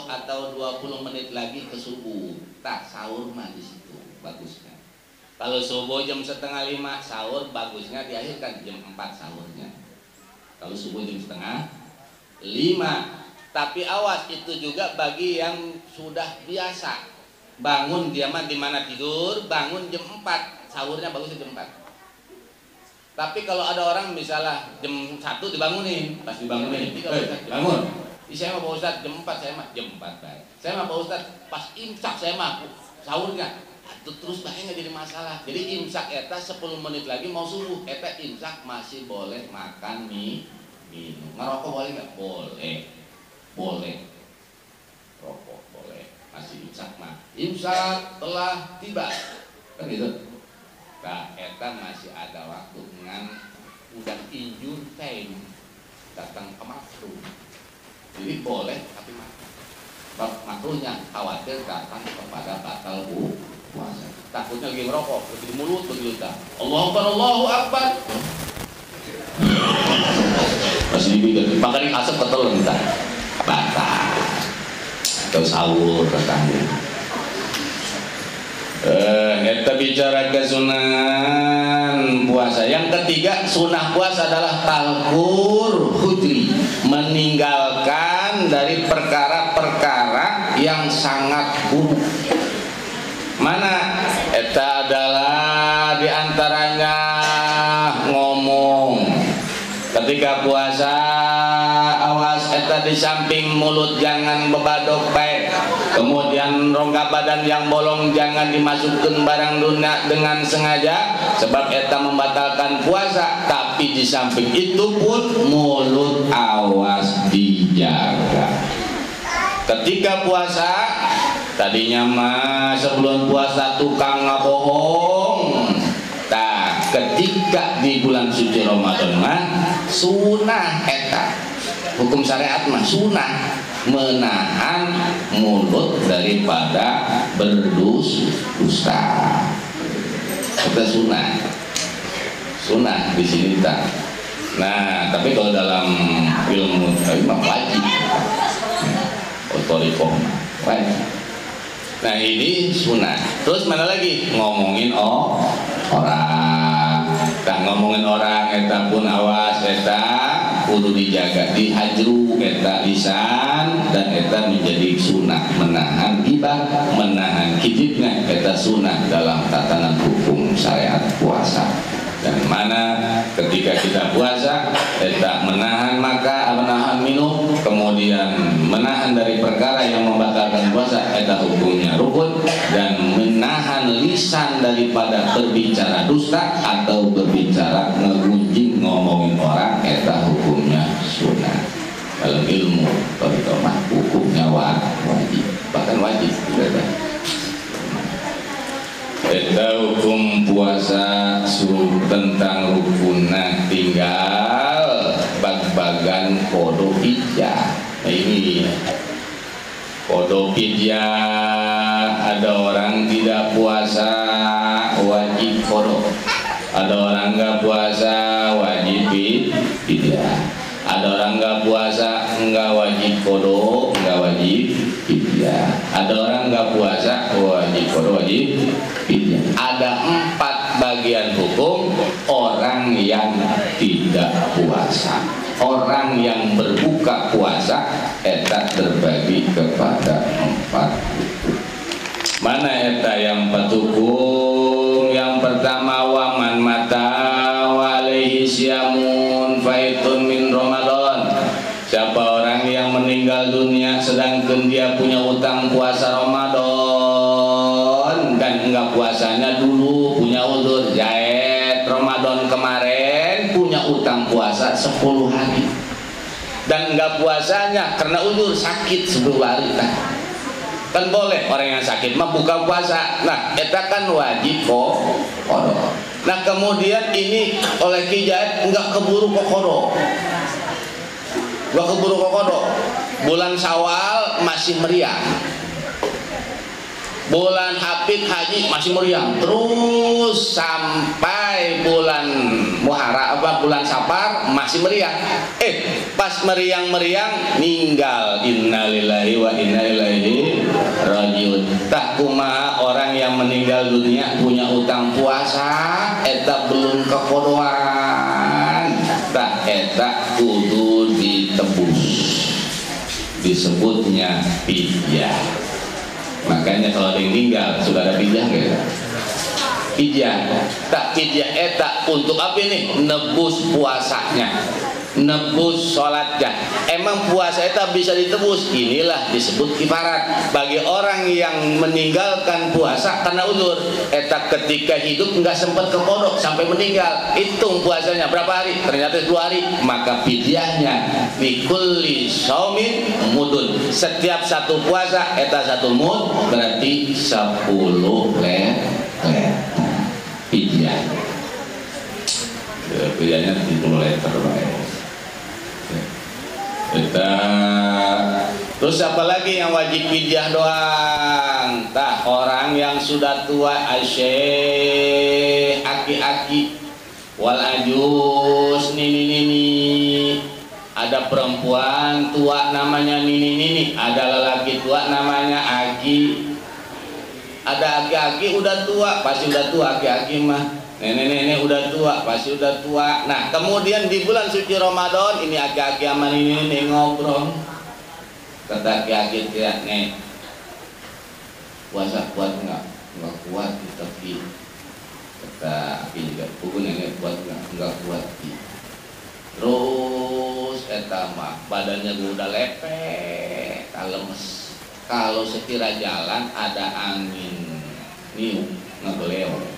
atau 20 menit lagi ke subuh. Tak sahur mah di situ bagusnya. Kalau subuh jam 4:30 sahur, bagusnya diakhirkan jam 4 sahurnya. Kalau subuh jam 4:30. Tapi awas, itu juga bagi yang sudah biasa bangun dia mah di mana tidur, bangun jam 4, sahurnya bagusnya jam 4. Tapi kalau ada orang misalnya jam 1 dibangunin, pas dibangunin, bangun. Saya mah Pak Ustadz jam 4, saya mah jam 4 baik. Saya mah Pak Ustadz pas imsak saya mah sahurnya. Terus bae nggak jadi masalah. Jadi imsak eta 10 menit lagi mau subuh, eta imsak masih boleh makan minum. Ngerokok boleh nggak? Boleh. Boleh. Rokok boleh. Masih imsak mah. Imsak telah tiba. Kan gitu. Nah, eta masih ada waktu dengan udah injur time datang ke makruh. Jadi boleh tapi makan. Sebab makruhnya khawatir datang kepada batal puasa. Takutnya lagi merokok, di mulut begitu tak. Allahu Akbar, Allahu Akbar. Masih dibikir, makanya asap ketelan tak. Batal. Atau sahur katanya. Kita bicara kesunahan puasa. Yang ketiga, sunah puasa adalah talkur hudri, meninggalkan dari perkara-perkara yang sangat buruk. Mana? Eta adalah diantaranya ngomong ketika puasa. Awas, eta di samping mulut jangan bebadok baik. Kemudian rongga badan yang bolong jangan dimasukkan barang lunak dengan sengaja, sebab eta membatalkan puasa. Tapi di samping itu pun mulut awas dijaga. Ketika puasa, tadinya mah sebelum puasa tukang ngabohong. Nah, ketika di bulan suci Ramadan mah sunah eta. Hukum syariat mah sunah menahan mulut daripada berdusta. Kita sunah di sini tak. Nah, tapi kalau dalam ilmu mah wajib. Otorikom wajib. Nah ini sunah. Terus mana lagi ngomongin orang. Tak ngomongin orang, eta pun awas eta. kudu dijaga dihajru eta lisan dan eta menjadi sunnah menahan gibah menahan kijibna eta sunnah dalam tatanan hukum syariat puasa. Dan mana ketika kita puasa eta menahan maka menahan minum kemudian menahan dari perkara yang membatalkan puasa eta hukumnya rukun dan menahan lisan daripada berbicara dusta atau berbicara ngegunjing ngomongin orang eta hukumnya sunnah. Dalam ilmu thariqah hukumnya wajib bahkan wajib eta hukum puasa suruh tentang rukunna tinggal bag-bagan kodo ijah. Nah ini kodo ijah, ada orang tidak puasa wajib kodo, ada orang nggak puasa wajib ijah, ada orang nggak puasa nggak wajib kodo nggak wajib ijah, ada orang nggak puasa wajib kodo wajib ijah. Ada 4 bagian hukum orang yang tidak puasa. Orang yang berbuka puasa eta terbagi kepada 4 hukum. Mana eta yang 4 hukum? Yang pertama waman mata walaihi syamun faitun min Ramadan. Siapa orang yang meninggal dunia sedangkan dia punya utang puasa Ramadan dan enggak puasanya dulu punya udzur jahit Ramadan kemarin punya utang puasa 10 hari dan enggak puasanya karena udzur sakit 10 hari kan boleh orang yang sakit mah buka puasa. Nah eta kan wajib kok. Nah kemudian ini oleh kijait enggak keburu kokodo. Gua keburu kokodo. Bulan Syawal masih meriang. Bulan Hafid Haji masih meriang. Terus sampai bulan Muharram bulan Safar masih meriang. Pas meriang-meriang ninggal. Innalillahi wa inna ilaihi rajiun. Tak kumaha orang yang meninggal dunia punya utang puasa eta belum kekodoan. Tak eta kudu ditebus, disebutnya fidyah. Makanya kalau ada yang meninggal sudah ada fidyah gitu. Fidyah, tak fidyah eta untuk apa ini? Nebus puasanya, nebus sholatnya. Emang puasa eta bisa ditebus? Inilah disebut kifarat. Bagi orang yang meninggalkan puasa karena udzur, eta ketika hidup nggak sempat ke kodok sampai meninggal, hitung puasanya berapa hari? Ternyata 2 hari. Maka fidyahnya bikulli shaumin mudun. Setiap satu puasa eta 1 mud berarti 10 ler. Fidyah. Fidyahnya 30 liter. Terus apa lagi yang wajib fidyah doang? Tah orang yang sudah tua, asyih, aki-aki, wal ajus, nini-nini. Ada perempuan tua namanya nini-nini, ada lelaki tua namanya aki. Ada aki-aki udah tua, pasti udah tua aki-aki mah. Nenek-nenek udah tua, pasti udah tua. Nah, kemudian di bulan suci Ramadan ini aki-aki sama ini ngobrol. Kata aki-aki dia, "Nek, puasa kuat enggak?" "Enggak kuat, tapi." Kata aki juga, "Buku nenek kuat enggak?" "Enggak kuat." Terus eta mah badannya udah lepek, lemes. Kalau sekira jalan ada angin niu ngebeleo.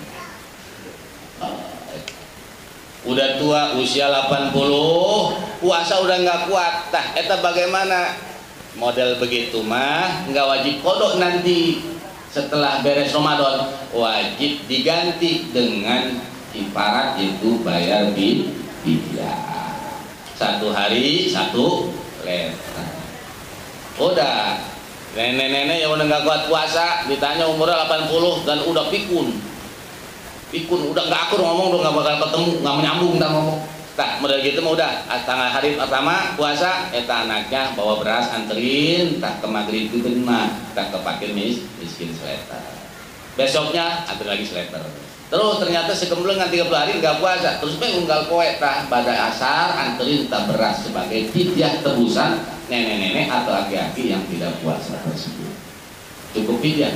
Udah tua usia 80 puasa udah nggak kuat. Tah eta bagaimana? Model begitu mah nggak wajib kodok nanti setelah beres Ramadan, wajib diganti dengan kifarat yaitu bayar fidyah. 1 hari 1 liter. Udah nenek-nenek yang udah nggak kuat puasa ditanya umurnya 80 dan udah pikun udah nggak akur ngomong, udah nggak bakal ketemu, nggak menyambung ntar ngomong. Nah model gitu mah udah tanggal hari pertama puasa eta anaknya bawa beras anterin tak ke maghrib itu mah tak ke fakir miskin seleter, besoknya anter lagi seleter. Terus ternyata sekemblengan 30 hari nggak puasa, terus unggal poe tah pada asar anterin tak beras sebagai fidyah tebusan nenek-nenek atau aki-aki yang tidak puasa tersebut. Cukup fidyah.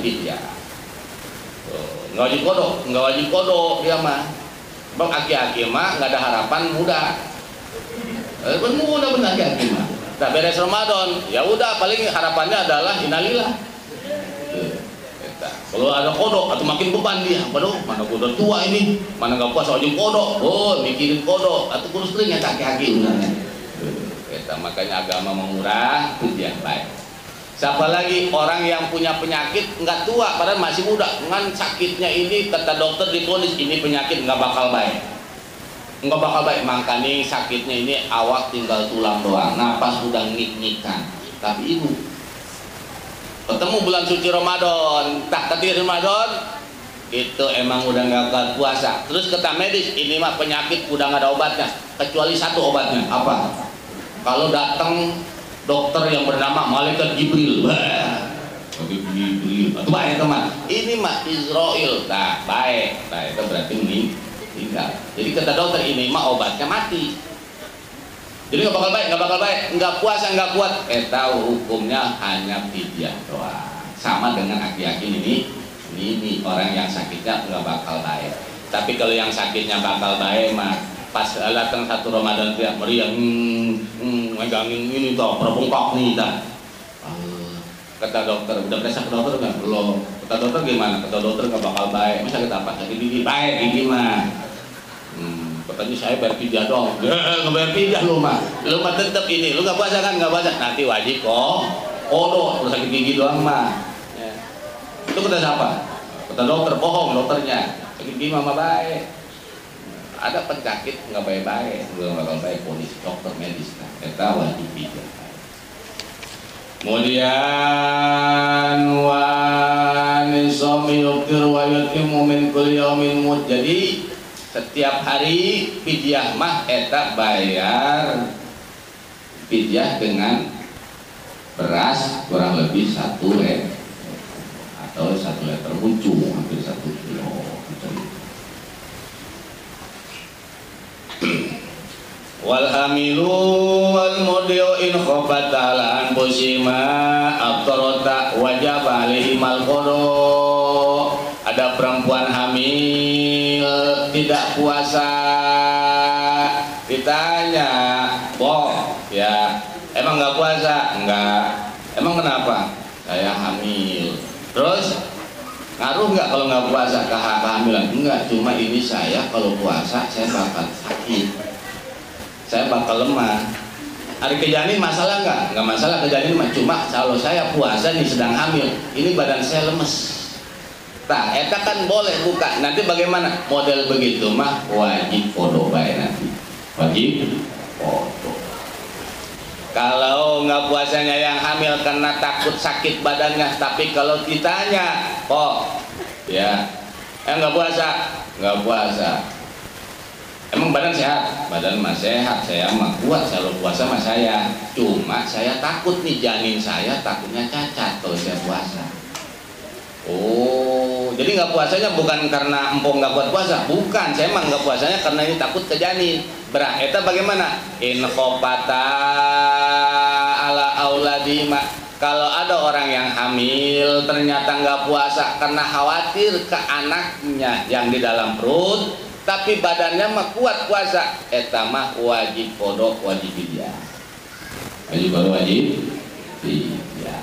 Nggak wajib kodok dia mah. Bang aki-aki mah nggak ada harapan muda. Muda benar aki-aki mah. Tak beres Ramadan, ya udah paling harapannya adalah innalillah. Kalau ada kodok atau makin beban dia, waduh mana gue udah tua ini, mana nggak puasa wajib kodok, oh mikirin kodok atau kurus kering ya kaki-kaki benar. Makanya agama murah, fidyah baik. Siapa lagi orang yang punya penyakit nggak tua padahal masih muda, dengan sakitnya ini kata dokter diponis ini penyakit nggak bakal baik, makanya sakitnya ini awak tinggal tulang doang, napas udah ngik-ngikan, tapi ibu ketemu bulan suci Ramadan, tak ketika Ramadan itu emang udah nggak kuat puasa. Terus kata medis ini mah penyakit udah nggak ada obatnya kecuali satu obatnya apa? Kalau datang dokter yang bernama Malaikat Jibril, itu baik teman. Ini mah Israel, nah baik, nah itu berarti meninggal. Jadi kata dokter ini mah obatnya mati. Jadi nggak bakal baik, nggak puasa nggak kuat. Tahu hukumnya hanya fidyah doang. Sama dengan aki-aki ini orang yang sakitnya nggak bakal baik. Tapi kalau yang sakitnya bakal baik mah pas datang satu Ramadan tiap meriang, megangin ini toh perbengkok nih dah. Kata dokter, udah periksa ke dokter nggak? Belum. Kata dokter gimana? Kata dokter nggak bakal baik. Masa kita apa? Sakit gigi baik gigi mah. Katanya saya bayar fidyah dong. Nggak bayar fidyah lu mah tetap ini, lu nggak puasa kan? Nggak puasa, nanti wajib kok. Terus sakit gigi doang mah. Ya. Itu kata siapa? Kata dokter, bohong dokternya. Sakit gigi mah baik. Ada penyakit nggak baik-baik, nggak bakal baik. Polis dokter medis, kita wajib fidyah. Kemudian wa nisomi yuktir wa yutimu min kulli yaumin mud. Jadi setiap hari fidyah mah eta bayar fidyah dengan beras kurang lebih 1 liter atau 1 liter mucu hampir 1 kilo. Wal hamilu wal mudiu in khofata ala anfusima aftarata wajib alaihi mal qada. Ada perempuan hamil tidak puasa, ditanya, ya emang nggak puasa? Enggak. Emang kenapa? Saya hamil. Terus ngaruh nggak kalau nggak puasa kehamilan? Enggak, cuma ini saya kalau puasa saya bakal sakit, saya bakal lemah. Hari kejanin masalah nggak? Nggak masalah kejanin, cuma kalau saya puasa nih sedang hamil, ini badan saya lemes. Nah, eta kan boleh buka. Nanti bagaimana? Model begitu mah wajib foto baik nanti. Wajib foto. Kalau nggak puasanya yang hamil karena takut sakit badannya, tapi kalau ditanya, ya, nggak puasa. Emang badan sehat? Badan mah sehat, saya mah kuat. Kalau puasa mah saya. Cuma saya takut nih janin saya takutnya cacat kalau saya puasa. Jadi nggak puasanya bukan karena empong nggak buat puasa, bukan. Saya emang nggak puasanya karena ini takut ke janin. Berarti bagaimana? In khofata ala auladima. Kalau ada orang yang hamil ternyata nggak puasa karena khawatir ke anaknya yang di dalam perut, tapi badannya mah kuat puasa, eta mah wajib kodok, wajib fidyah. Wajib fidyah.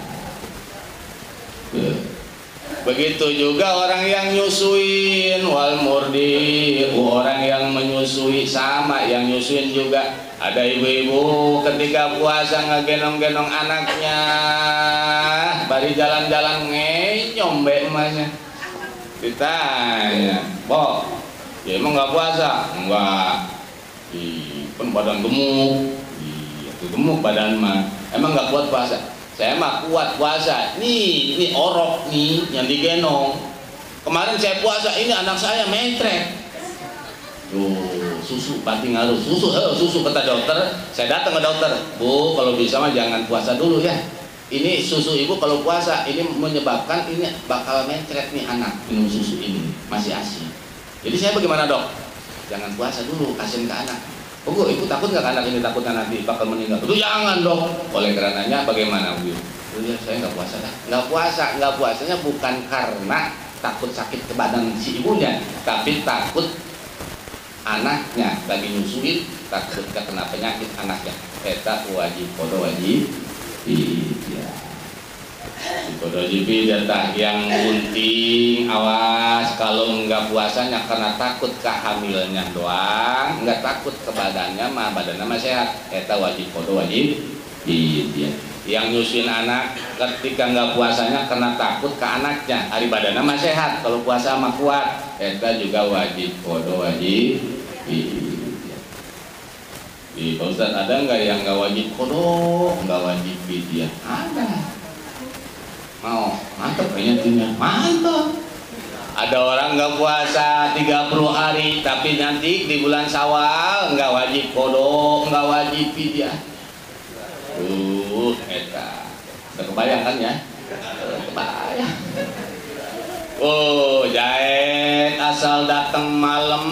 Begitu juga orang yang nyusuin, wal murdi, orang yang menyusui sama, yang nyusuin juga. Ada ibu-ibu ketika puasa ngegendong-gendong anaknya, bari jalan-jalan ngenyom be emasnya. Ditanya, ya emang nggak puasa? Enggak. Kan badan gemuk, itu gemuk badan mah. Emang nggak kuat puasa? Saya mah kuat puasa. Nih orok nih yang digendong. Kemarin saya puasa, ini anak saya metrek. Susu pasti ngaruh. Susu kata dokter. Saya datang ke dokter. Bu, kalau bisa mah jangan puasa dulu ya. Ini susu ibu kalau puasa ini menyebabkan ini bakal metrek nih anak minum susu ini masih asin. Jadi saya bagaimana dok? Jangan puasa dulu, kasihin ke anak. Oh Bu, ibu takut nggak anak ini takutnya nanti bakal meninggal? Itu jangan dong. Oleh karenanya bagaimana Bu? Oh ya saya nggak puasa dah. Nggak puasanya bukan karena takut sakit ke badan si ibunya, tapi takut anaknya lagi nyusuin, takut kena penyakit anaknya. Eta wajib podo wajib ya. Podo wajib data yang penting awas kalau nggak puasanya karena takut kehamilnya doang, nggak takut ke badannya mah badannya mah sehat. Eta wajib podo wajib ya. Yang nyusuin anak ketika nggak puasanya karena takut ke anaknya, hari badannya mah sehat, kalau puasa mah kuat. Eta juga wajib podo wajib di Pak Ustadz ada nggak yang nggak wajib kodok, nggak wajib fidyah? Ada. Mau mantap kayaknya, mantap. Ada orang nggak puasa 30 hari, tapi nanti di bulan Syawal nggak wajib kodok, nggak wajib fidyah. Eta, udah kebayang kan ya? Kebayang. Oh, jahit asal datang malam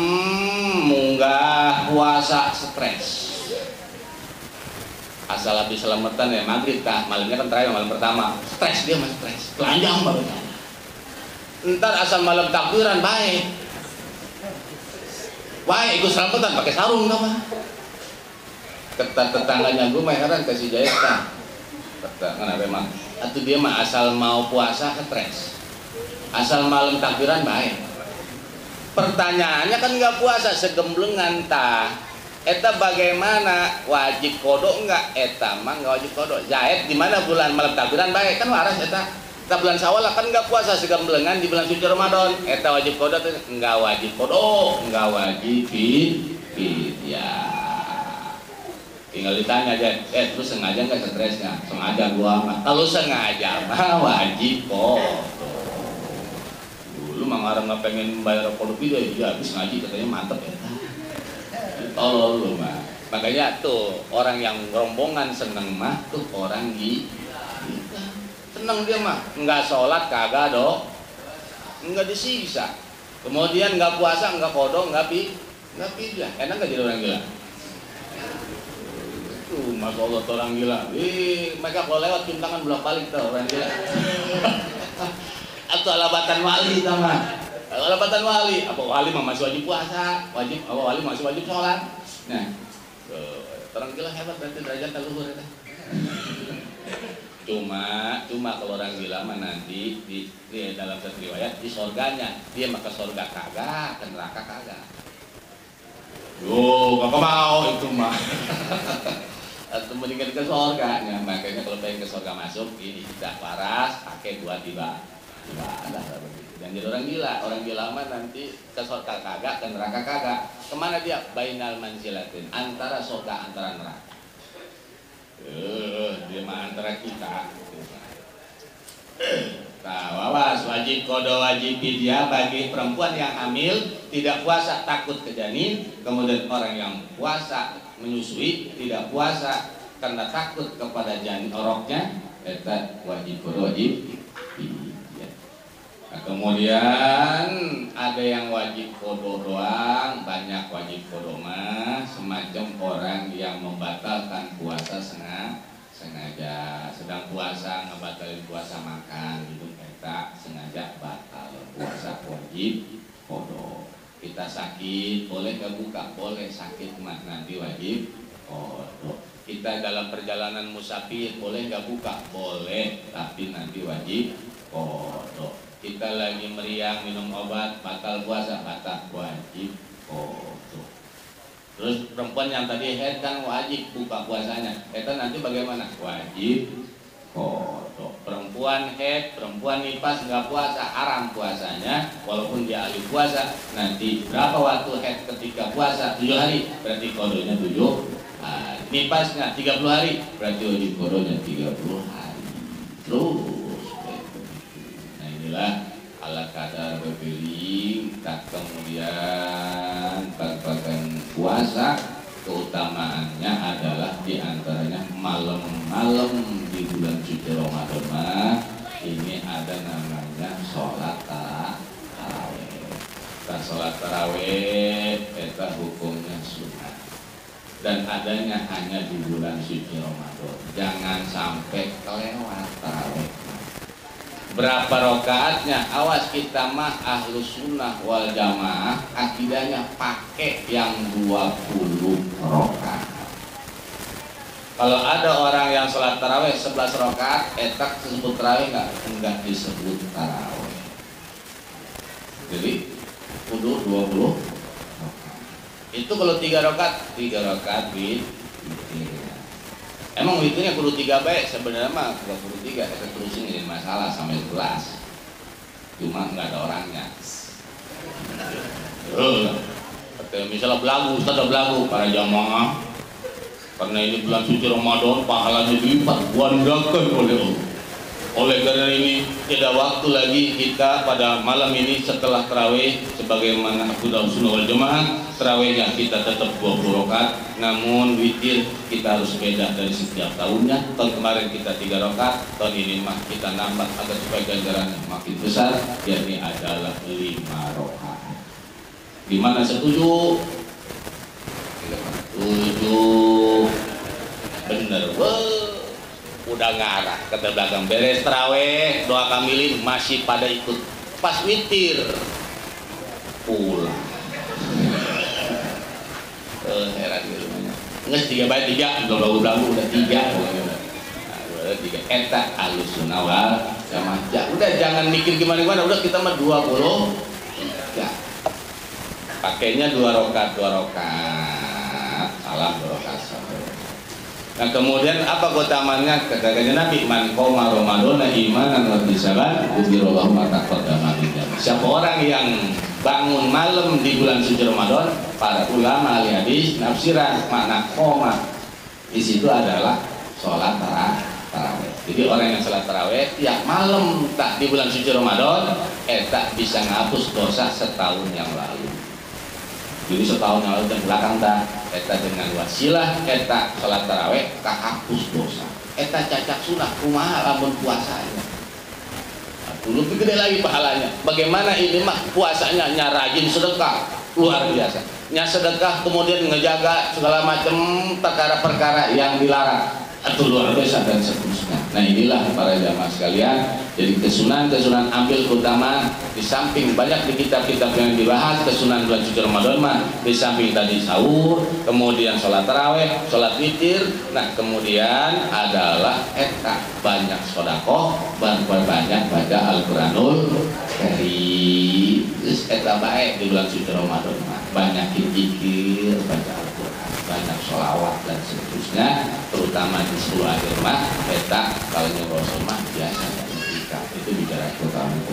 munggah puasa stres. Asal habis selamatan ya maghrib kah, malamnya kan terakhir malam pertama, stres dia masih stres, telanjang baru. Ntar asal malam takbiran baik, ikut selamatan pakai sarung apa? Tetangganya gue mah heran kasih jahit kan, kenapa emang? Atau dia mah asal mau puasa stres, asal malam takbiran baik. Pertanyaannya kan nggak puasa segemblengan tah. Eta bagaimana wajib kodok enggak? Eta mah nggak wajib kodok. Jahit di mana bulan malam takbiran baik kan waras eta. Kita bulan Syawal kan nggak puasa segemblengan di bulan suci Ramadan. Eta wajib kodok nggak wajib kodok, nggak wajib fidyah. Tinggal ditanya aja, terus sengaja nggak stresnya? Sengaja gua mah. Kalau sengaja mah wajib kodok. Dulu mang orang nggak pengen bayar kodok dia habis ngaji katanya mantep ya. Tolol lu mah. Makanya tuh orang yang rombongan seneng mah tuh orang gila. Seneng dia mah, nggak sholat kagak dok, nggak disiksa. Kemudian nggak puasa, nggak kodok, nggak fidyah. Enak nggak jadi orang gila? Tuh, masya Allah tuh orang gila. Mereka kalau lewat cium tangan bolak-balik tuh orang gila. Atau alabatan wali sama. Alabatan wali, apa wali mah masih wajib puasa, apa wali masih wajib sholat. Nah, orang gila hebat berarti derajat luhur ya. Cuma kalau orang gila mah nanti di dalam satu riwayat di surganya dia maka surga kagak, ke neraka kagak. Yo, kakak mau itu mah. Atau mendingan ke surganya, makanya kalau pengen ke surga masuk ini tidak paras, pakai buat tiba ada begitu. Dan jadi orang gila mah nanti ke surga kagak, ke neraka kagak. Kemana dia? Bainal manzilatin, antara surga antara neraka. Dia mah antara kita. Nah, awas wajib qada wajib fidyah bagi perempuan yang hamil, tidak puasa takut ke janin, kemudian orang yang puasa menyusui tidak puasa karena takut kepada janin oroknya, eta wajib qada wajib fidyah. Nah, kemudian ada yang wajib qada doang, banyak wajib qada mah semacam orang yang membatalkan puasa sengaja, sedang puasa ngebatalin puasa makan gitu, kita sengaja batal puasa wajib qada. Kita sakit boleh nggak buka? Boleh, sakit mah nanti wajib qada. Kita dalam perjalanan musafir boleh nggak buka? Boleh, tapi nanti wajib qada. Kita lagi meriang minum obat batal puasa, batal wajib qada. Terus perempuan yang tadi head kan wajib buka puasanya, itu nanti bagaimana? Wajib qada. Perempuan head, perempuan nifas nggak puasa, haram puasanya, walaupun dia ahli puasa. Nanti berapa waktu head ketika puasa? 7 hari, berarti qadanya 7 hari. Nifasnya 30 hari, berarti wajib qadanya 30 hari. Terus, nah inilah ala kadar bebeling, tak kemudian bagian puasa keutamaannya adalah diantaranya malam-malam di bulan suci Ramadan ini ada namanya sholat tarawih. sholat taraweh eta hukumnya sunnah dan adanya hanya di bulan suci Ramadan. Jangan sampai kelewat taraweh. Berapa rakaatnya? Awas, kita mah ahlus sunnah wal jamaah akidahnya pakai yang 20 rakaat. Kalau ada orang yang sholat taraweh 11 rakaat, etak disebut taraweh enggak disebut taraweh. Jadi kudu 20 rakaat. Itu kalau 3 rakaat witir. Emang witirnya kudu 3 baik, sebenarnya mah kudu 3, kita terusin jadi masalah sampai 11. Cuma enggak ada orangnya. Misalnya belagu, Ustaz ada belagu para jamaah. Karena ini bulan suci Ramadan, pahalanya dilipat gandakan oleh Allah. Oleh karena ini tidak waktu lagi kita pada malam ini setelah tarawih, sebagaimana Ahlussunnah wal Jamaah, tarawihnya kita tetap 20 rakaat, namun witir kita harus beda dari setiap tahunnya. Tahun kemarin kita 3 rakaat, tahun ini mah kita nambah agar supaya ganjarannya makin besar, yakni adalah 5 rakaat. Gimana, setuju? Bener, udah ngarah kata belakang beres taraweh doa kamilin masih pada ikut, pas witir pulang. Heran gitu nges 3 baik 3 belum udah 3 udah 3 eta Ahlussunnah wal Jamaah. Udah jangan mikir gimana udah kita mah 20 ya pakainya 2 rakaat salam 2 rakaat. Nah kemudian apa keutamaannya? Kata Nabi, man qoma Ramadhana imanan wa ihtisaban ghufirallahu ma taqaddama min dzambi. Siapa orang yang bangun malam di bulan suci Ramadan, para ulama ahli hadis nafsiran makna qoma di situ adalah sholat tarawih. Jadi orang yang sholat tarawih tiap malam tak di bulan suci Ramadan, tak bisa ngapus dosa setahun yang lalu. Jadi setahun yang lalu dan belakang tak eta dengan wasilah eta sholat taraweh kahapus dosa. Eta cacak sunah kumaha lamun puasanya. Dulu lebih gede lagi pahalanya. Bagaimana ini mah puasanya rajin sedekah luar biasa. Nya sedekah kemudian ngejaga segala macam perkara-perkara yang dilarang. Atau luar biasa dan seterusnya. Nah inilah para jamaah sekalian. Jadi kesunahan ambil keutamaan di samping banyak di kitab-kitab yang dibahas kesunahan bulan suci Ramadan mah di samping tadi sahur, kemudian sholat taraweh, sholat witir. Nah kemudian adalah eta banyak sedekah, banyak baca Al-Quranul Karim. Terus eta baik di bulan suci Ramadan mah banyak zikir, baca Al-Quran, banyak sholawat dan seterusnya. Terutama di 10 akhir mah eta kalau Rasul mah biasa itu bicara keutamaan.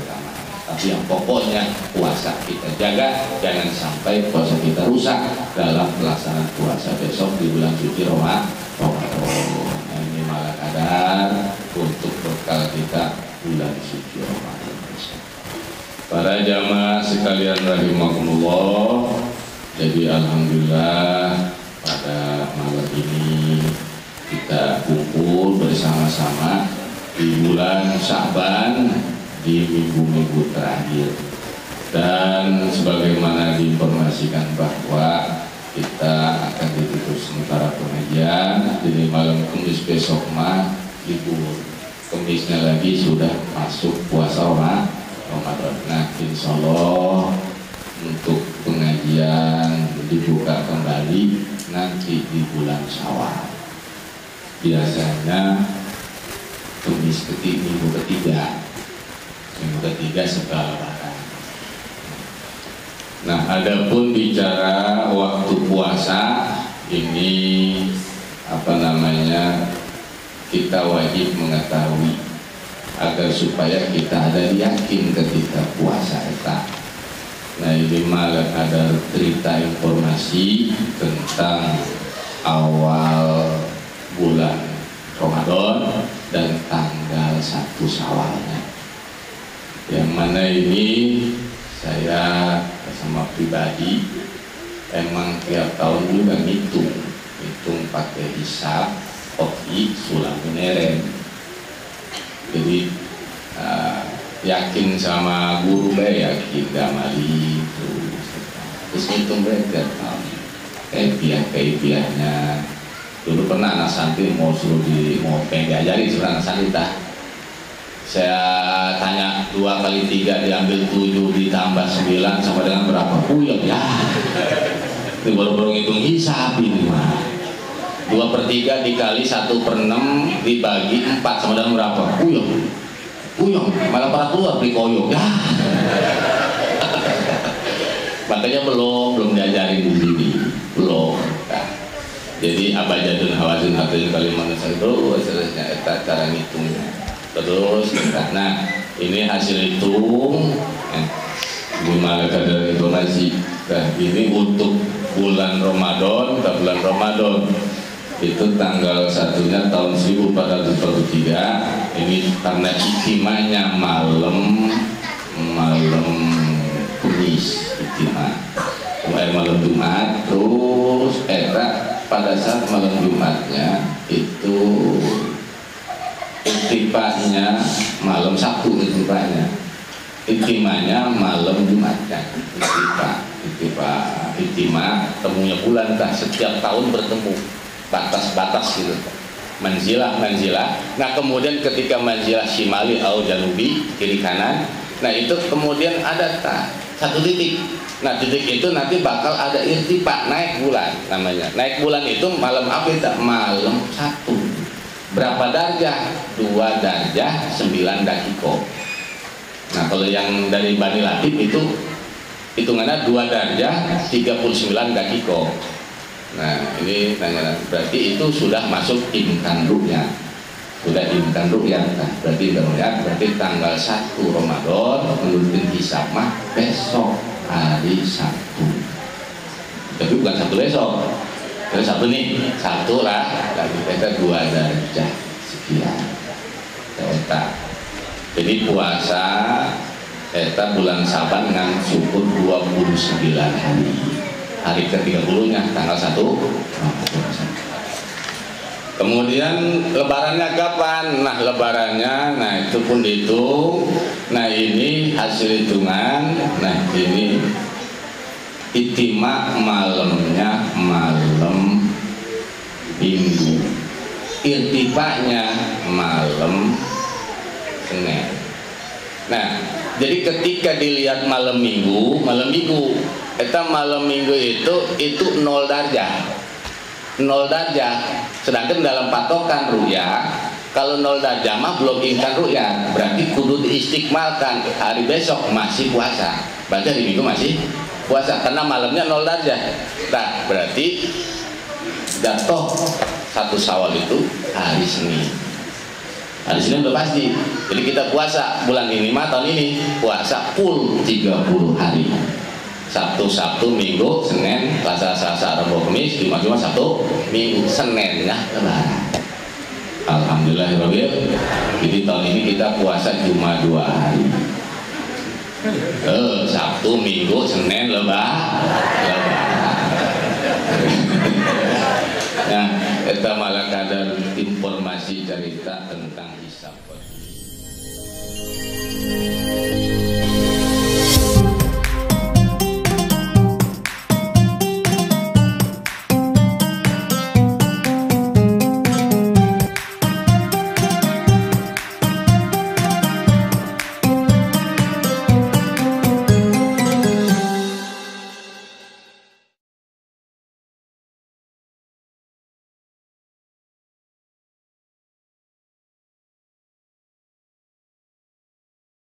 Tapi yang pokoknya puasa kita jaga, jangan sampai puasa kita rusak dalam pelaksanaan puasa besok di bulan suci Ramadan. Nah, ini malah kadar untuk bekal kita bulan suci Ramadan. Para jamaah sekalian rahimakumullah. Jadi alhamdulillah pada malam ini kita kumpul bersama-sama di bulan Sya'ban di minggu-minggu terakhir, dan sebagaimana diinformasikan bahwa kita akan ditutup sementara pengajian. Jadi malam Kamis besok mah libur, Kamisnya lagi sudah masuk puasa Ramadan. Nah insya Allah untuk pengajian dibuka kembali nanti di bulan Syawal. Biasanya Kamis minggu ketiga setelah Lebaran. Nah, adapun bicara waktu puasa ini kita wajib mengetahui agar supaya kita ada yakin ketika puasa eta. Nah, ini malah ada cerita informasi tentang awal bulan Ramadan dan tanggal 1 Syawalnya, yang mana ini saya sama pribadi emang tiap tahun juga ngitung pakai hisab kopi sulam meneren. Jadi yakin sama guru yakin gamali itu terus hitung berapa kaifiahnya. Dulu pernah anak santri mau suruh pengen diajari sebenarnya anak santri tak. Saya tanya 2 kali 3 diambil 7 ditambah 9 sama dengan berapa? Puyeng ya. Ini baru ngitung hisab ini mah. 2/3 dikali 1/6 dibagi 4 sama dengan berapa? Puyeng malah para keluar beli koyok ya. Makanya belum diajarin di sini, belum. Nah, jadi abajadun hawasin hatinya kalimat terus seterusnya cara ngitungnya terus. Nah ini hasil hitung gimana kadar informasi. Nah ini untuk bulan Ramadan, itu tanggal 1-nya tahun 1443. Ini karena iktimanya malam Kamis, malam Jumat. Terus pada saat malam Jumatnya itu iktifanya malam Sabtu, iktimanya malam Jumatnya. Iktima temunya bulan kan setiap tahun bertemu batas gitu, manzilah. Nah kemudian ketika manzilah shimali atau janubi, kiri kanan, nah itu kemudian ada satu titik. Nah titik itu nanti bakal ada irtifa, naik bulan namanya. Naik bulan itu malam apa itu? Malam 1. Berapa darjah? 2 darjah 9 dakiko. Nah kalau yang dari Bani Latif itu hitungannya 2 darjah 39 dakiko. Nah ini nanya, berarti itu sudah masuk imkan ru'yah. Sudah imkan ru'yah. Nah, berarti tanggal 1 Ramadan menurut hisab mah besok hari Sabtu. Tapi bukan Sabtu besok. Terus Sabtu nih, Sabtu lah. Lagi kita 2 darjah sekian. Jadi puasa eta bulan Saban dengan syukur 29 hari. Hari ke-30-nya tanggal 1. Kemudian lebarannya kapan? Nah lebarannya, nah itu pun dihitung. Nah ini hasil hitungan. Nah ini itima malamnya malam Minggu, irtifanya malam Senin. Nah jadi ketika dilihat malam Minggu eta malam Minggu itu 0 darjah. 0 darjah. Sedangkan dalam patokan ru'yah, kalau 0 darjah mah belum imkan ru'yah, berarti kudu diistiqmalkan. Hari besok masih puasa, berarti hari Minggu masih puasa karena malamnya 0 darjah. Nah berarti jatuh 1 Syawal itu hari Senin. Hari Senin udah pasti. Jadi kita puasa bulan ini mah tahun ini puasa full 30 hari. Sabtu, Minggu, Senin, Selasa, Rabu, Kamis, Jumat, Sabtu, Minggu, Senin ya lebaran. Alhamdulillahirobbil. Jadi tahun ini kita puasa cuma 2 hari. Sabtu, Minggu, Senin, lebaran. Nah, kita malah kadar informasi cerita tentang hisab.